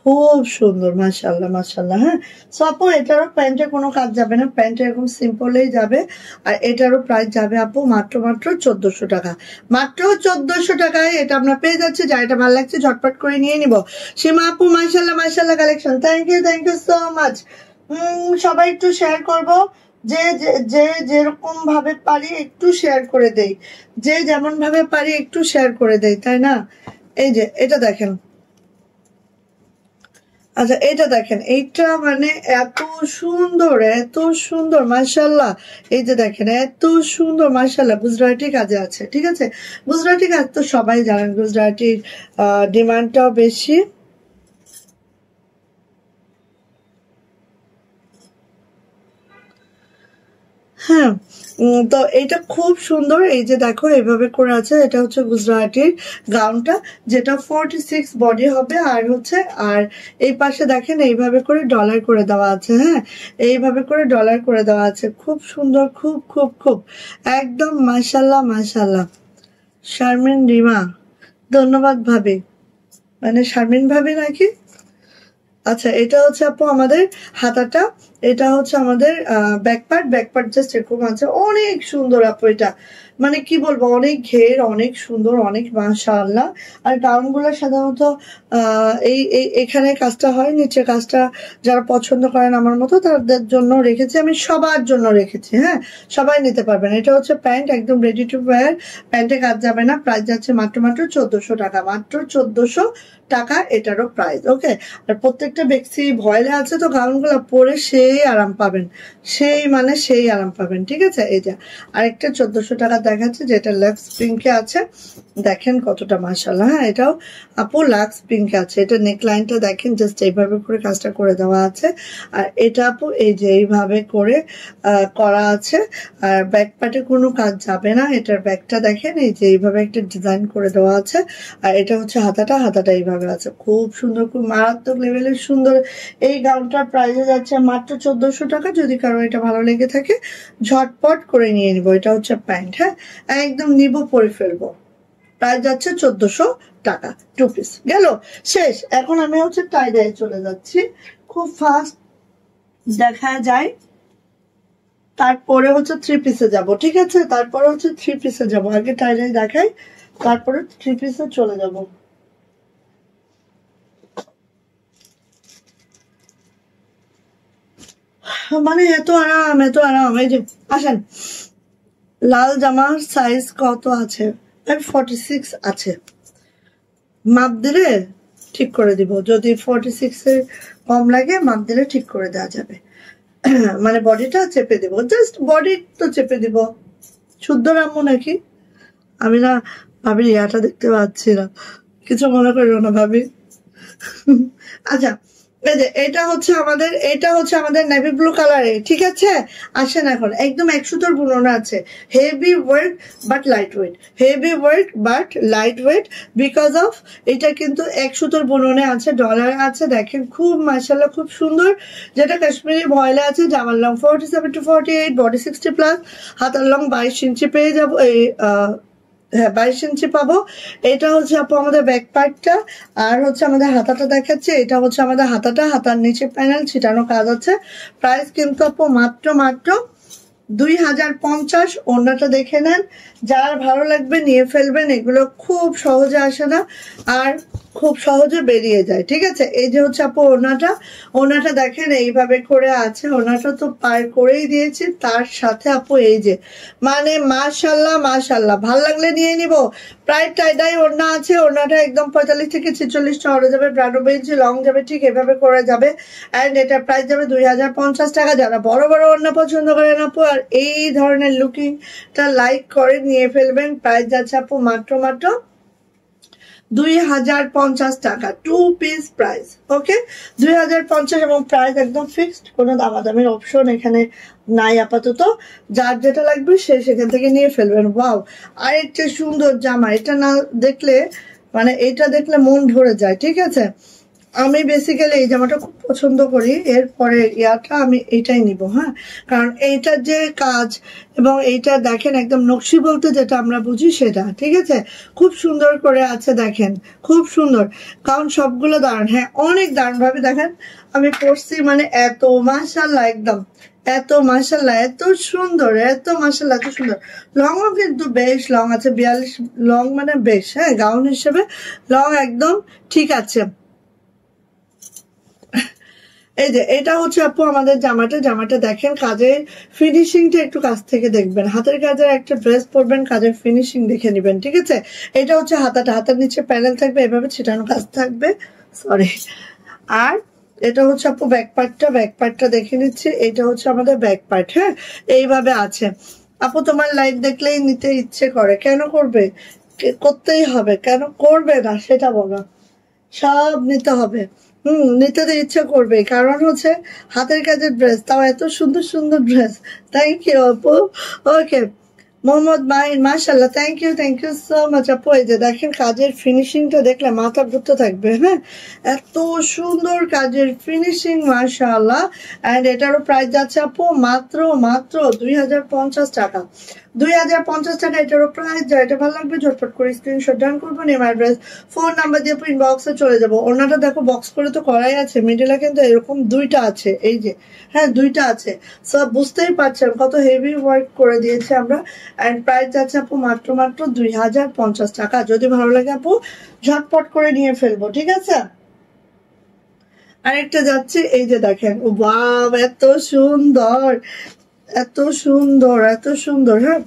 খুব সুন্দর, মাশাআল্লাহ মাশাআল্লাহ। হ্যাঁ, সো আপু এটারও প্যান্টে কোনো কাজ যাবে না, প্যান্টে এরকম সিম্পলেই যাবে। আর এটারও প্রাইস যাবে আপু মাত্র 1400 টাকা। মাত্র 1400 টাকায় এটা আমরা পেয়ে যাচ্ছি। যা এটা ভালো লাগছে ঝটপট করে নিয়ে নিব। সীমা আপু মাশাআল্লাহ মাশাআল্লাহ collection, thank you so much. সবাই একটু শেয়ার করব, যে যে যেরকম ভাবে পারি একটু শেয়ার করে দেই, যে যেমন ভাবে পারি একটু শেয়ার করে দেই, তাই না। এই যে এটা দেখেন, আচ্ছা এটা দেখেন, এইটা মানে এত সুন্দর মাশাআল্লাহ। এই যে দেখেন এত সুন্দর মাশাআল্লাহ, গুজরাটি কাজে আছে, ঠিক আছে। গুজরাটি কাজ তো সবাই জানেন, গুজরাটির ডিমান্ডটাও বেশি। হ্যাঁ, তো এটা খুব সুন্দর। এই যে দেখো এইভাবে করে আছে, এটা হচ্ছে গুজরাটির গাউনটা, যেটা 46 বডি হবে। আর হচ্ছে আর এই পাশে দেখেন এইভাবে করে ডলার করে দেওয়া আছে। হ্যাঁ, এইভাবে করে ডলার করে দেওয়া আছে, খুব সুন্দর, খুব খুব খুব একদম মাশাআল্লাহ মাশাআল্লাহ। শারমিন রিমা, ধন্যবাদ ভাবি, মানে শারমিন ভাবি নাকি। আচ্ছা, এটা হচ্ছে আপু আমাদের হাতাটা। এটা হচ্ছে আমাদের ব্যাকপার্ট জাস্ট এরকম আছে, অনেক সুন্দর আপু। এটা মানে কি বলবো, অনেক ঘের, অনেক সুন্দর, অনেক মাশাআল্লাহ। আর গাউনগুলো সাধারণত এখানে কাজটা হয়, নিচে কাজটা যারা পছন্দ করেন আমার মতো তাদের জন্য রেখেছি আমি, সবার জন্য রেখেছি। হ্যাঁ, সবাই নিতে পারবেন। এটা হচ্ছে প্যান্ট, একদম রেডি টু ওয়্যার, প্যান্টে কাজ যাবে না। প্রাইস যাচ্ছে মাত্র 1400 টাকা, মাত্র 1400 টাকা এটারও প্রাইস। ওকে, আর প্রত্যেকটা ব্যক্তি ভয়েলে আছে, তো গাউনগুলো পরে সেই আরাম পাবেন, সেই আরাম পাবেন। ঠিক আছে, এটা আরেকটা 1400 টাকা দেখাচ্ছে, যেটা লাক্স পিঙ্কে আছে। দেখেন কতটা মাশাআল্লাহ। হ্যাঁ, এটাও আপু লাক্স পিঙ্কে আছে। এটা নেক লাইনটা দেখেন, জাস্ট এইভাবে করে কাজটা করে দেওয়া আছে। আর এটা আপু এই যে এইভাবে করে করা আছে, আর ব্যাক পার্টে কোনো কাজ যাবে না। এটার ব্যাকটা দেখেন, এই যে এইভাবে একটা ডিজাইন করে দেওয়া আছে। আর এটা হচ্ছে হাতাটা এইভাবে আছে, খুব সুন্দর, খুব মারাত্মক লেভেলের সুন্দর। এই গাউনটার প্রাইসে যাচ্ছে মাত্র 1400 টাকা। যদি কারো এটা ভালো লেগে থাকে ঝটপট করে নিয়ে নিবো। এটা হচ্ছে প্যান্ট। হ্যাঁ, একদম নিব, পরে ফেলবো। প্রাইস যাচ্ছে 1400 টাকা। 2 পিস গেল, শেষ। এখন আমি হচ্ছে টাই ডাই চলে যাচ্ছি, খুব ফাস্ট দেখা যায়। তারপরে হচ্ছে 3 পিসে যাব। ঠিক আছে, তারপরে হচ্ছে 3 পিসে যাব। আগে টাই ডাই দেখাই, তারপরে 3 পিসে চলে যাব। মানে এত আরাম, এত আরাম। এই যে আসেন, লাল জামার সাইজ কত আছে? 46 আছে। মাপ দিলে ঠিক করে দিব, যদি 46 এর কম লাগে মাপ দিলে ঠিক করে দেওয়া যাবে। মানে বডিটা চেপে দিব, জাস্ট বডি তো চেপে দিব। শুদ্ধ রাম্য নাকি? আমি না ভাবি ইয়াটা দেখতে পাচ্ছি না, কিছু মনে করিও না ভাবি। আচ্ছা, এই যে এটা হচ্ছে আমাদের নেভি ব্লু কালারে। ঠিক আছে, আসেন এখন একদম 1 সুতোর বুনন আছে, heavy work but light weight, heavy work but light weight, because of এটা কিন্তু 1 সুতোর বুননে আছে, ডলার আছে। দেখেন খুব মাশাআল্লাহ, খুব সুন্দর। যেটা কাশ্মীরি ভয়েলে আছে। জামার লং 47 to 48, বডি 60+, হাতার লং 22 ইঞ্চি পেয়ে যাবো। এই হ্যাঁ, 22 ইঞ্চি পাবো। এটা হচ্ছে আপু আমাদের ব্যাক পার্টটা। আর হচ্ছে আমাদের হাতাটা দেখাচ্ছে, এটা হচ্ছে আমাদের হাতার নিচে প্যানেল ছিটানো কাজ আছে। প্রাইস কিন্তু আপু মাত্র 2050। ওড়নাটা দেখে নেন, যার ভালো লাগবে নিয়ে ফেলবেন। এগুলো খুব সহজে আসে না, আর খুব সহজে বেরিয়ে যায়। ঠিক আছে, এই যে হচ্ছে আপু ওড়নাটা দেখেন এইভাবে করে আছে। ওড়নাটা তো পার করেই দিয়েছি, তার সাথে আপু এই যে মানে মাশাআল্লাহ, ভাল লাগলে নিয়ে নিব। প্রায় টাইডাই ওড়না আছে। ওড়নাটা একদম 45 থেকে 46 চড়া যাবে, 92 ইঞ্চি লং যাবে, ঠিক এভাবে করে যাবে। অ্যান্ড এটা প্রাইস যাবে 2050 টাকা। যারা বড় ওড়না পছন্দ করেন আপু, আর এই ধরনের লুকিংটা লাইক করে নিয়ে ফেলবেন। প্রাইস যাচ্ছে আপু মাত্র 2050 টাকা, 2 পিস প্রাইস। ওকে, 2050 এবং প্রাইস একদম ফিক্সড, কোনো দামাদামির অপশন এখানে নাই আপাতত। যার যেটা লাগবে সে সেখান থেকে নিয়ে ফেলবেন। ওয়াও, আর একটা সুন্দর জামা। এটা না দেখলে মানে এটা দেখলে মন ভরে যায়। ঠিক আছে, আমি বেসিক্যালি এই জামাটা খুব পছন্দ করি। এরপরে ইয়াটা আমি এইটাই নিব। হ্যাঁ, কারণ এইটার যে কাজ এবং এইটা দেখেন একদম নকশি বলতে যেটা আমরা বুঝি সেটা। ঠিক আছে, খুব সুন্দর করে আছে, দেখেন খুব সুন্দর। কারণ সবগুলো দারুণ, হ্যাঁ অনেক দারুণ ভাবে দেখেন আমি পরছি, মানে এত মাশাআল্লাহ, একদম এত মাশাআল্লাহ, এত সুন্দর, এত মাশাআল্লাহ, এত সুন্দর। লংও কিন্তু বেশ লং আছে, 42 লং, মানে বেশ। হ্যাঁ, গাউন হিসেবে লং একদম ঠিক আছে। এই যে এটা হচ্ছে আপু আমাদের জামাটা দেখেন, কাজের ফিনিশিংটা একটু কাছ থেকে দেখবেন। হাতের কাজের একটা ড্রেস পরবেন, কাজের ফিনিশিং দেখে নেবেন। ঠিক আছে, এটা হচ্ছে হাতার নিচে প্যানেল থাকবে, এভাবে ছিটানো কাজ থাকবে, সরি। আর এটা হচ্ছে আপু ব্যাক পার্টটা দেখে নিচ্ছে। এটা হচ্ছে আমাদের ব্যাক পার্ট। হ্যাঁ, এইভাবে আছে। আপু তোমার লাইট দেখলেই নিতে ইচ্ছে করে, কেন করবে? করতেই হবে, কেন করবে না সেটা বলো। সব নিতে হবে, নিতে তো ইচ্ছা করবে, কারণ হচ্ছে হাতের কাজের ড্রেস, তাও এত সুন্দর সুন্দর ড্রেস। থ্যাংক ইউ আপু। ওকে, মোহাম্মদ মাহিন, মাশাআল্লাহ, থ্যাংক ইউ সো মাচ আপু। এই যে দেখেন কাজের ফিনিশিংটা দেখলে মাথা ঘুরতে থাকবে। হ্যাঁ, এত সুন্দর কাজের ফিনিশিং, মাশাআল্লাহ। অ্যান্ড এটারও প্রাইস যাচ্ছে আপু মাত্র 2050 টাকা। 2050 টাকা এটারও প্রাইস। যা এটা ভালো লাগবে ঝটপট করে স্ক্রিনশট ডান করবো, নেম অ্যাড্রেস ফোন নাম্বার দিয়ে ইনবক্সে চলে যাবো। ওনাটা দেখো বক্স করে তো করাই আছে, মিডিলে কিন্তু এরকম দুইটা আছে, এই যে হ্যাঁ দুইটা আছে। সো বুঝতেই পারছেন কত হেভি ওয়ার্ক করে দিয়েছে আমরা। অ্যান্ড প্রাইস যাচ্ছে আপু মাত্র 2050 টাকা। যদি ভালো লাগে আপু ঝটপট করে নিয়ে ফেলবো, ঠিক আছে। আরেকটা যাচ্ছে, এই যে দেখেন, ওয়াও এত সুন্দর, এত সুন্দর, এত সুন্দর। হ্যাঁ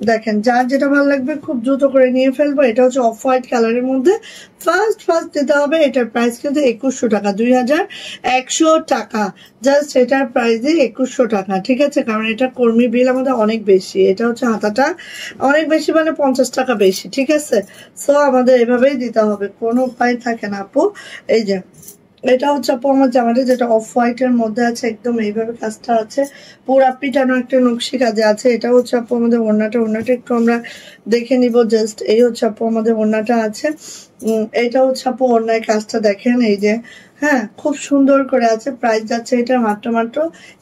দেখেন, যার যেটা ভালো লাগবে খুব দ্রুত করে নিয়ে ফেলবো। এটা হচ্ছে অফ হোয়াইট কালারের মধ্যে। ফার্স্ট দিতে হবে। এটার প্রাইস কিন্তু 2100 টাকা, 2100 টাকা। জাস্ট এটার প্রাইস 2100 টাকা, ঠিক আছে। কারণ এটা কর্মী বিল আমাদের অনেক বেশি, এটা হচ্ছে হাতাটা অনেক বেশি, মানে 50 টাকা বেশি, ঠিক আছে। সো আমাদের এভাবেই দিতে হবে, কোনো উপায় থাকে না আপু। এই যে এটা হচ্ছে আপু আমার জামাটা, যেটা অফ হোয়াইট এর মধ্যে আছে, একদম এইভাবে কাজটা আছে, পুরা পিটানো একটা নকশি কাজে আছে। এটা হচ্ছে আপু আমাদের ওড়নাটা একটু আমরা দেখে নিব। জাস্ট এই হচ্ছে আপু আমাদের ওড়নাটা আছে। এটা হচ্ছে আপু ওড়নার কাজটা দেখেন, এই যে হ্যাঁ খুব সুন্দর করে আছে। প্রাইস যাচ্ছে এটা মাত্র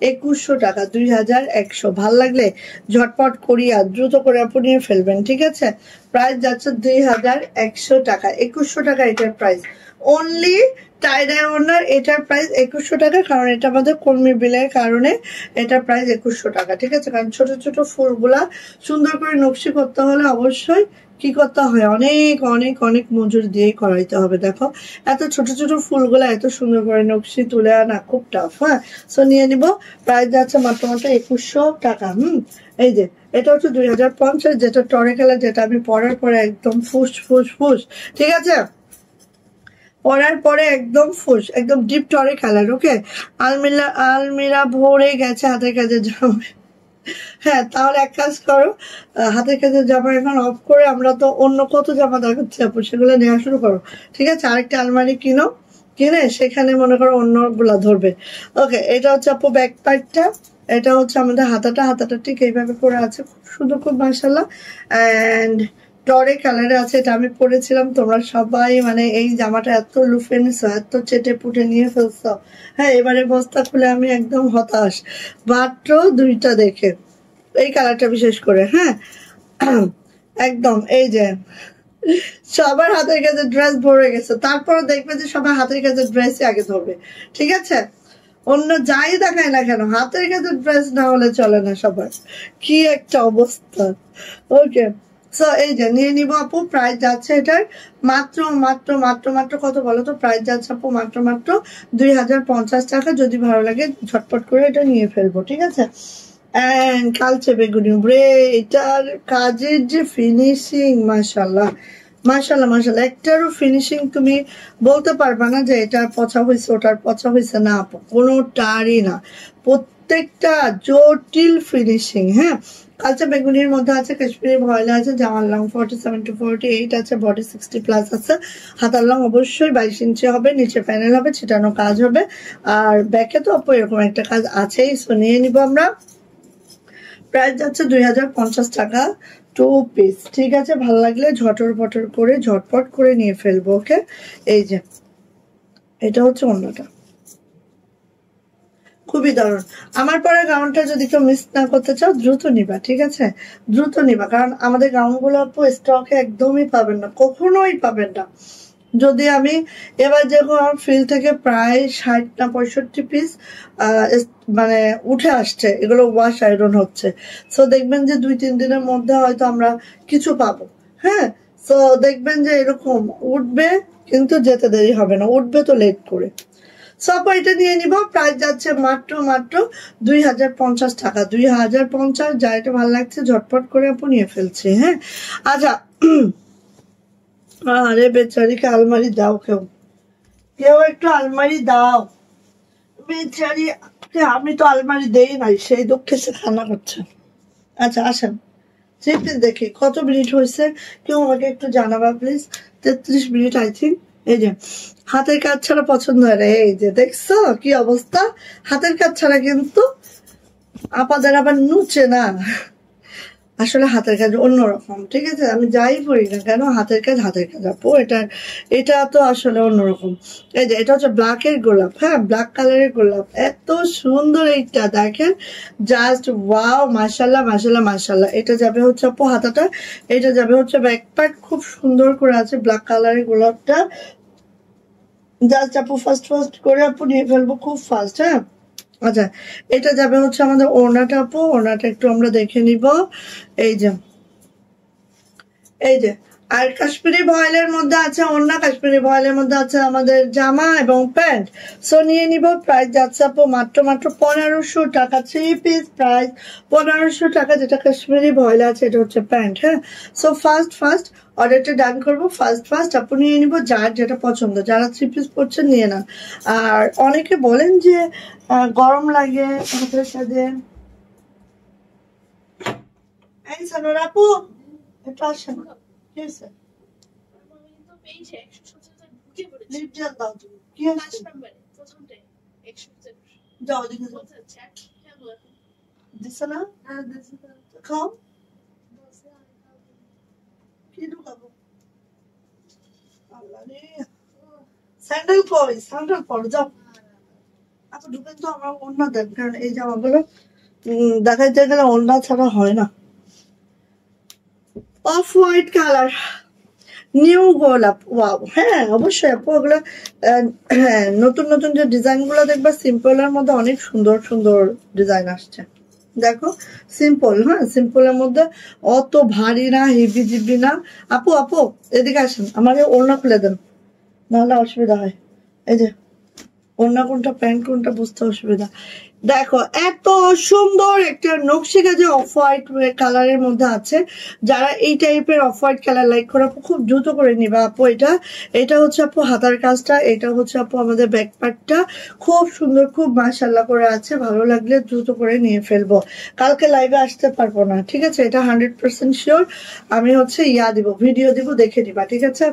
2100 টাকা, 2100। ভাল লাগলে ঝটপট করিয়া দ্রুত করে আপু নিয়ে ফেলবেন, ঠিক আছে। প্রাইস যাচ্ছে 2100 টাকা, 2100 টাকা এটার প্রাইস। অনলি টাইডাই ওড়নার এটার প্রাইস 2100 টাকা, কারণ এটা আমাদের কর্মী বিলের কারণে এটার প্রাইস 2100 টাকা, ঠিক আছে। কারণ ছোট ছোট ফুলগুলা সুন্দর করে নকশি করতে হলে অবশ্যই কি করতে হয়, অনেক অনেক অনেক মজুরি দিয়ে করাইতে হবে। দেখো এত ছোট ছোট ফুলগুলা এত সুন্দর করে নকশি তুলে আনা খুব টাফ। হ্যাঁ সো নিয়ে নিব। প্রাইস যাচ্ছে মাত্র 2100 টাকা। এই যে এটা হচ্ছে 2050, যেটা টরে কালার, যেটা আমি পরার পরে একদম ফুস ফুস ফুস, ঠিক আছে। পরার পরে একদম ফুস, একদম ডিপ টরে কালার। ওকে, আলমিরা ভরে গেছে হাতের কাজের জামা। হ্যাঁ তাহলে এক কাজ করো, হাতের কাজের জামা এখন অফ করে আমরা তো অন্য কত জামা দেখাচ্ছি আপু, সেগুলো নেওয়া শুরু করো, ঠিক আছে। আরেকটা আলমারি কিনে সেখানে মনে করো অন্যগুলা ধরবে। ওকে, এটা হচ্ছে আপু ব্যাক পার্টটা। এটা হচ্ছে আমাদের হাতাটা ঠিক এইভাবে করে আছে, খুব সুন্দর, খুব মাশাআল্লাহ। অ্যান্ড টরে কালারে আছে, এটা আমি পরেছিলাম। তোমরা সবাই মানে এই জামাটা এত লুফে নিছো, এত চেটে পুটে নিয়ে ফেলছো। হ্যাঁ এবারে বস্তা খুলে আমি একদম হতাশ, মাত্র দুইটা দেখে, এই কালারটা বিশেষ করে। হ্যাঁ একদম এই যে সবার হাতের কাছে ড্রেস ভরে গেছে, তারপর দেখবে যে সবার হাতের কাছে ড্রেসই আগে ধরবে, ঠিক আছে। অন্য যাই দেখায় না কেন হাতের কাছে ড্রেস না হলে চলে না সবার, কি একটা অবস্থা। ওকে সো এই যে নিয়ে নিব আপু। প্রাইস যাচ্ছে এটার মাত্র মাত্র মাত্র মাত্র কত বলো তো? প্রাইস যাচ্ছে আপু মাত্র 2050 টাকা। যদি ভালো লাগে ঝটপট করে এটা নিয়ে ফেলবো, ঠিক আছে। এন্ড কালচে বেগুনি রে, এটার কাজের যে ফিনিশিং, মাশাল্লাহ মাশাল্লাহ মাশাল্লাহ, একটারও ফিনিশিং তুমি বলতে পারবা না যে এটার পচা হয়েছে ওটার পচা হয়েছে, না আপু কোনোটারই না, প্রত্যেকটা জটিল ফিনিশিং। হ্যাঁ কালচা বেগুনির মধ্যে আছে, কাশ্মীরি ভয়লা আছে, জামার লং 47 to 48 আছে, বডি 60+ আছে, হাতার লং অবশ্যই 22 ইঞ্চি হবে, নিচে প্যানেল হবে, ছিটানো কাজ হবে, আর ব্যাকে তো আপু এরকম একটা কাজ আছেই। সো নিয়ে নিব আমরা। প্রাইস যাচ্ছে 2050 টাকা, 2 পিস, ঠিক আছে। ভালো লাগলে ঝটপট করে নিয়ে ফেলবো। ওকে এই যে এটা হচ্ছে অন্যটা, খুবই দারুণ। আমার পরে গাউনটা যদি কেউ মিস না করতে চাও দ্রুত নিবা, ঠিক আছে, দ্রুত নিবা। কারণ আমাদের গাউনগুলো আপু স্টকে একদমই পাবেন না, কখনোই পাবেন না। যদি আমি এবার যখন আমার ফিল্ড থেকে প্রায় 60 না 65 পিস মানে উঠে আসছে, এগুলো ওয়াশ আয়রন হচ্ছে। সো দেখবেন যে 2-3 দিনের মধ্যে হয়তো আমরা কিছু পাবো। হ্যাঁ সো দেখবেন যে এরকম উঠবে, কিন্তু যেতে দেরি হবে না, উঠবে তো লেট করে। সব এটা নিয়ে নিব। প্রাইস যাচ্ছে মাত্র 2050 টাকা, 2050। যা এটা ভালো লাগছে ঝটপট করে আপু নিয়ে ফেলছি। হ্যাঁ আচ্ছা আরে বেচারিকে আলমারি দাও, কেউ একটু আলমারি দাও বেচারি, আমি তো আলমারি দেই নাই, সেই দুঃখে সে খানা করছে। আচ্ছা আসেন থ্রি দেখি কত মিনিট হয়েছে, কেউ আমাকে একটু জানাবা প্লিজ। 33 minute I think. এই যে হাতের কাজ ছাড়া পছন্দ হয় না, এই যে দেখছো কি অবস্থা, হাতের কাজ ছাড়া কিন্তু আপাদের আবার নুচে না। আসলে হাতের কাজ অন্যরকম, ঠিক আছে? আমি যাই পড়ি না কেন, হাতের কাজ আপু। এটা তো আসলে অন্যরকম। এই যে এটা হচ্ছে ব্ল্যাকের গোলাপ, হ্যাঁ, ব্ল্যাক কালারের গোলাপ, এত সুন্দর এইটা দেখেন, জাস্ট ওয়াও, মাশাল্লাহ মাশাল্লাহ মাশাল্লাহ। এটা যাবে হচ্ছে আপু হাতাটা, এটা যাবে হচ্ছে ব্যাক পার্ট, খুব সুন্দর করে আছে ব্ল্যাক কালারের গোলাপটা। জাস্ট আপু ফার্স্ট করে আপু নিয়ে ফেলবো খুব ফাস্ট, হ্যাঁ। আচ্ছা, এটা যাবে হচ্ছে আমাদের ওড়নাটা আপু, ওড়নাটা একটু আমরা দেখে নিব। এই যে এই যে আর কাশ্মীরি ভয়েলের মধ্যে আছে ওড়না, কাশ্মীরি ভয়েলের মধ্যে আছে আমাদের জামা এবং প্যান্ট। সো নিয়ে নিব। প্রাইস যাচ্ছে আপু মাত্র 1500 টাকা, 3 পিস প্রাইস 1500 টাকা, যেটা কাশ্মীরি ভয়েল আছে, এটা হচ্ছে প্যান্ট, হ্যাঁ। সো ফার্স্ট অর্ডারটা ডান করবো, ফার্স্ট আপু নিয়ে নিব, যার যেটা পছন্দ, যারা 3 পিস পড়ছেন নিয়ে নেন। আর অনেকে বলেন যে গরম লাগে হাতের সাথে। এই সানোর আপু এটা আসেন, কি হয়েছে? লিপ জেল দাও তুমি, কি হয়েছে? যাও দেখে যাও, দিছে না? খাও, কি ঢুকাবো? আল্লাহ রে, স্যান্ডেল কই? স্যান্ডেল পরো, যাও আপু। ঢুকেন তো, আমার ওড়না দেন, কারণ এই জামাগুলো দেখাইতে গেলে ওড়না ছাড়া হয় না। অফ হোয়াইট কালার, নিউ গোলাপ, ওয়াও, হ্যাঁ অবশ্যই আপু। ওগুলো হ্যাঁ, নতুন যে ডিজাইন গুলো দেখবা সিম্পলের মধ্যে অনেক সুন্দর ডিজাইন আসছে। দেখো সিম্পল, হ্যাঁ, সিম্পলের মধ্যে অত ভারী না, হেভি জিবি না। আপু এদিকে আসেন, আমাকে ওড়না খুলে দেন, নাহলে অসুবিধা হয়। এই যে ওড়না কোনটা প্যান্ট কোনটা বুঝতে অসুবিধা। দেখো এত সুন্দর একটা নকশি কাজে অফ হোয়াইট কালারের মধ্যে আছে। যারা এই টাইপের অফ হোয়াইট কালার লাইক করে আপু, খুব দ্রুত করে নিবা আপু। এটা হচ্ছে আপু হাতার কাজটা, এটা হচ্ছে আপু আমাদের ব্যাক পার্টটা, খুব সুন্দর, খুব মাশাল্লাহ করে আছে। ভালো লাগলে দ্রুত করে নিয়ে ফেলবো, কালকে লাইভে আসতে পারবো না, ঠিক আছে? এটা 100% শিওর। আমি হচ্ছে দিব, ভিডিও দিব, দেখে দিবা, ঠিক আছে?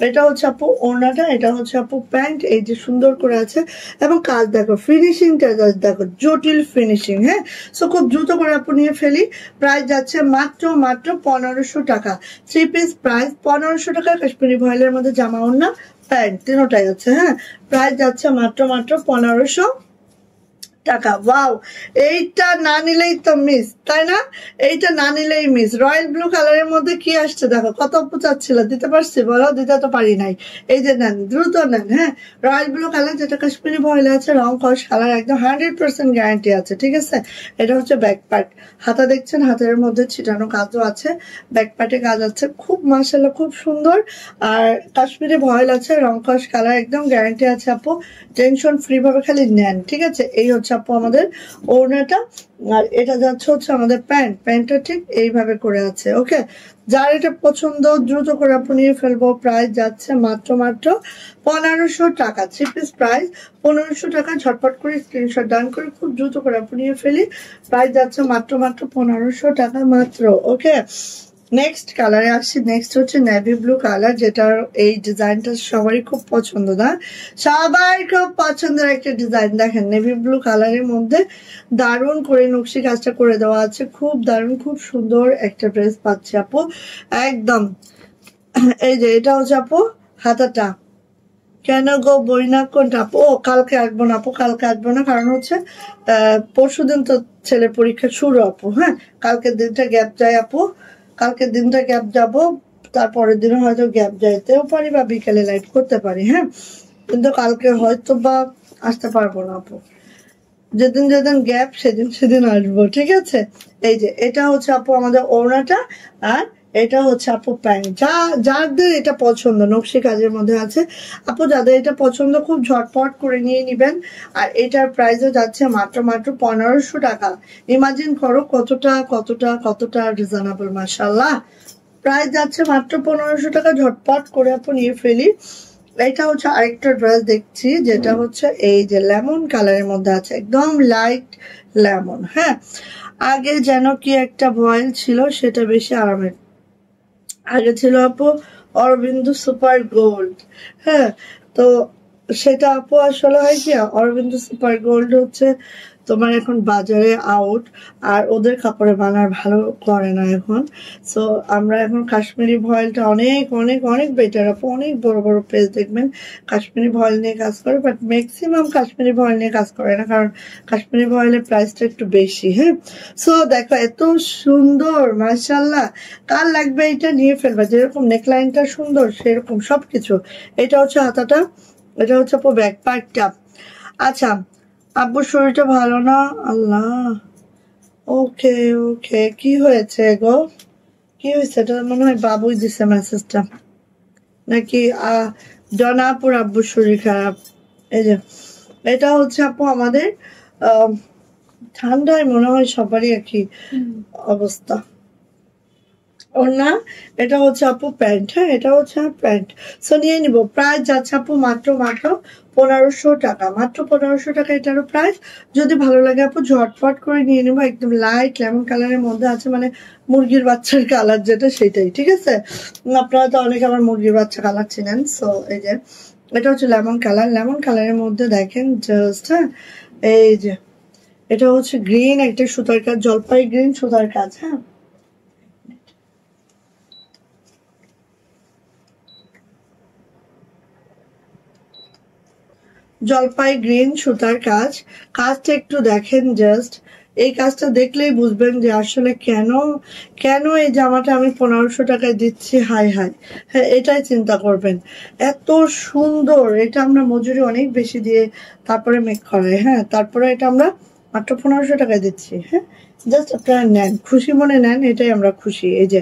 এটা হচ্ছে আপু ওড়নাটা, এটা হচ্ছে আপু প্যান্ট, এই যে সুন্দর করে আছে। এবং কাজ দেখো, ফিনিশিংটা দেখো, জটিল ফিনিশিং, হ্যাঁ। সো খুব দ্রুত করে আপু নিয়ে ফেলি। প্রাইস যাচ্ছে মাত্র 1500 টাকা, 3 পিস প্রাইস 1500 টাকা। কাশ্মীরি ভয়েলের মধ্যে জামা ওড়না প্যান্ট তিনটাই আছে, হ্যাঁ। প্রাইস যাচ্ছে মাত্র 1500 টাকা। ওয়াও, এইটা না নিলেই তো মিস, তাই না? এইটা না নিলেই মিস। রয়্যাল ব্লু কালারের মধ্যে কি আসছে দেখো, কত আপু চাচ্ছিল, দিতে পারছি? বলো, দিতে তো পারি নাই। এই যে নেন, দ্রুত নেন, হ্যাঁ। রয়্যাল ব্লু কালার, যেটা কাশ্মীরি ভয়েলে আছে, রং খস কালার, একদম 100% গ্যারান্টি আছে, ঠিক আছে? এটা হচ্ছে ব্যাক পার্ট, হাতা দেখছেন, হাতের মধ্যে ছিটানো কাজও আছে, ব্যাক পার্টে কাজ আছে, খুব মাশাআল্লাহ, খুব সুন্দর। আর কাশ্মীরি ভয়েল আছে, রং খস কালার, একদম গ্যারান্টি আছে আপু, টেনশন ফ্রি ভাবে খালি নেন, ঠিক আছে? এই হচ্ছে আপু আমাদের ওড়নাটা। আর এটা যাচ্ছে হচ্ছে আমাদের প্যান্টটা ঠিক এইভাবে করে আছে, ওকে। যার এটা পছন্দ দ্রুত করে আপু নিয়ে ফেলবো। প্রাইস যাচ্ছে মাত্র 1500 টাকা, 3 পিস প্রাইস 1500 টাকা। ঝটপট করে স্ক্রিনশট ডান করে খুব দ্রুত করে আপু নিয়ে ফেলি। প্রাইস যাচ্ছে মাত্র 1500 টাকা মাত্র, ওকে। নেক্সট কালারে আসছি, নেক্সট হচ্ছে নেভি ব্লু কালার, যেটার এই ডিজাইনটা সবারই খুব পছন্দ, না? সবাই খুব পছন্দের একটা ডিজাইন। দেখেন নেভি ব্লু কালারের মধ্যে দারুণ করে নকশি কাজটা করে দেওয়া আছে, খুব দারুণ, খুব সুন্দর একটা ড্রেস পাচ্ছি আপু, একদম। এই যে এটা হচ্ছে আপু হাতাটা। কেন গো বইনা কোনটা আপু? ও কালকে আসবো না আপু, কালকে আসবো না, কারণ হচ্ছে পরশুদিন তো ছেলের পরীক্ষা শুরু আপু, হ্যাঁ। কালকের দিনটা গ্যাপ যায় আপু, কালকের দিনটা গ্যাপ যাব, তারপরের দিনে হয়তো গ্যাপ যাইতেও পারি বা বিকেলে লাইভ করতে পারি, হ্যাঁ। কিন্তু কালকে হয়তো বা আসতে পারবো না আপু, যেদিন গ্যাপ সেদিন আসবো, ঠিক আছে? এই যে এটা হচ্ছে আপু আমাদের ওড়নাটা, আর এটা হচ্ছে আপু প্যান্ট। যাদের এটা পছন্দ, নকশি কাজের মধ্যে আছে আপু, যাদের এটা পছন্দ খুব ঝটপট করে নিয়ে নিবেন। আর এটার প্রাইসও যাচ্ছে মাত্র 1500 টাকা। ইমাজিন করো কতটা রিজনেবল, মাশাআল্লাহ। প্রাইস যাচ্ছে মাত্র 1500 টাকা, ঝটপট করে আপু নিয়ে ফেলি। এটা হচ্ছে আরেকটা ড্রেস দেখছি, যেটা হচ্ছে এই যে লেমন কালারের মধ্যে আছে, একদম লাইট লেমন, হ্যাঁ। আগে যেন কি একটা ভয়েল ছিল, সেটা বেশি আরামের। আগে ছিল আপু অরবিন্দু সুপার গোল্ড, হ্যাঁ। তো সেটা আপু আসলে হয় কি, অরবিন্দ সুপার গোল্ড হচ্ছে তোমার এখন বাজারে আউট, আর ওদের কাপড়ে বানার ভালো করে না এখন। সো আমরা এখন কাশ্মীরি ভয়েলটা অনেক অনেক অনেক বেটার আপু, অনেক বড় বড় পেজ দেখবেন কাশ্মীরি ভয়েল নিয়ে কাজ করে, বাট ম্যাক্সিমাম কাশ্মীরি ভয়েল নিয়ে কাজ করে না, কারণ কাশ্মীরি ভয়েলের প্রাইসটা একটু বেশি। হ্যাঁ, সো দেখো এত সুন্দর মাশাআল্লাহ, কার লাগবে এটা নিয়ে ফেলবা, যেরকম নেকলাইনটা সুন্দর সেরকম সবকিছু। এটা হচ্ছে হাতাটা, এটা হচ্ছে আপু ব্যাক পার্টটা। আচ্ছা, আব্বুর শরীরটা ভালো না, আল্লাহ। ওকে ওকে, কি হয়েছে গো, কি হয়েছে? এটা মনে হয় বাবুই দিছে মেসেজটা, নাকি জনাপুর আব্বুর শরীর খারাপ। এই যে এটা হচ্ছে আপু আমাদের ঠান্ডায় মনে হয় সবারই একই অবস্থা। ওড়না, এটা হচ্ছে আপু প্যান্ট। হ্যাঁ, এটা হচ্ছে প্যান্ট। সো নিয়ে নিব, প্রাইস যাচ্ছে আপু মাত্র মাত্র 1500 টাকা, মাত্র 1500 টাকা এটারও প্রাইস। যদি ভালো লাগে আপু ঝটপট করে নিয়ে নেবো, একদম লাইট লেমন কালারের মধ্যে আছে, মানে মুরগির বাচ্চার কালার যেটা সেটাই, ঠিক আছে? আপনারা তো অনেকে আমার মুরগির বাচ্চা কালার চিনেন। সো এই যে এটা হচ্ছে লেমন কালার, লেমন কালারের মধ্যে দেখেন জাস্ট, হ্যাঁ এই যে এটা হচ্ছে গ্রিন একটা সুতার কাজ, জলপাই গ্রিন সুতার কাজ। হ্যাঁ, জলপাই গ্রিন সুতার কাজ, কাজটা একটু দেখেন জাস্ট। এই কাজটা দেখলেই বুঝবেন যে আসলে কেন কেন এই জামাটা আমি 1500 টাকায় দিচ্ছি। হাই হাই, হ্যাঁ এটাই চিন্তা করবেন, এত সুন্দর। এটা আমরা মজুরি অনেক বেশি দিয়ে তারপরে মেক করাই। হ্যাঁ, তারপরে এটা আমরা মাত্র 1500 টাকায় দিচ্ছি। হ্যাঁ, জাস্ট আপনারা নেন, খুশি মনে নেন, এটাই আমরা খুশি। এই যে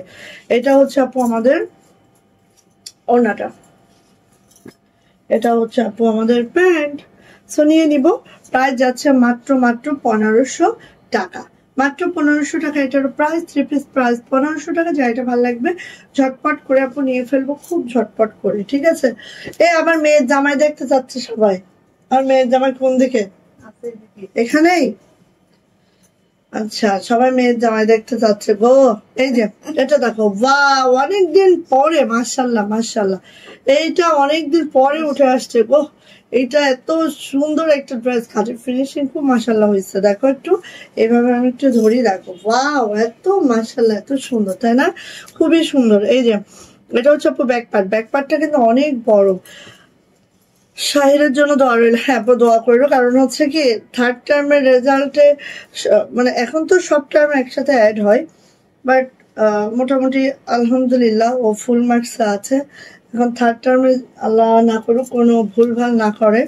এটা হচ্ছে আপু আমাদের ওড়নাটা, এটা হচ্ছে আপু আমাদের প্যান্ট। সো নিয়ে নিব, প্রাইস যাচ্ছে মাত্র মাত্র 1500 টাকা, মাত্র 1500 টাকা এটার প্রাইস। থ্রি পিস প্রাইস 1500 টাকা। যা এটা ভালো লাগবে ঝটপট করে আপু নিয়ে ফেলবো, খুব ঝটপট করে, ঠিক আছে? আমার মেয়ের জামাই দেখতে চাচ্ছে সবাই। আর মেয়ের জামাই কোন দিকে, এখানেই? আচ্ছা, সবাই মেয়ের জামাই দেখতে চাচ্ছে গো। এই যে এটা দেখো, বাহ, অনেকদিন পরে, মাশাল্লাহ মাশাল্লাহ, এইটা অনেকদিন পরে উঠে আসছে গো। এইটা এত সুন্দর একটা ড্রেস, কাজের ফিনিশিং খুব মাশাল্লাহ হয়েছে। দেখো একটু এইভাবে আমি একটু ধরি, দেখো ওয়াও, এত মাশাল্লাহ, এত সুন্দর, তাই না? খুবই সুন্দর। এই যে এটা হচ্ছে আপু ব্যাক পার্ট, ব্যাক পার্টটা কিন্তু অনেক বড়। শাহিরের জন্য দোয়া রইল। হ্যাঁ, দোয়া করলো, কারণ হচ্ছে কি থার্ড টার্মের রেজাল্টে, মানে এখন তো সব টার্ম একসাথে অ্যাড হয়, বাট মোটামুটি আলহামদুলিল্লাহ ও ফুল মার্কস আছে। এখন থার্ড টার্মে আল্লাহ না করুক কোনো ভুলভাল না করে।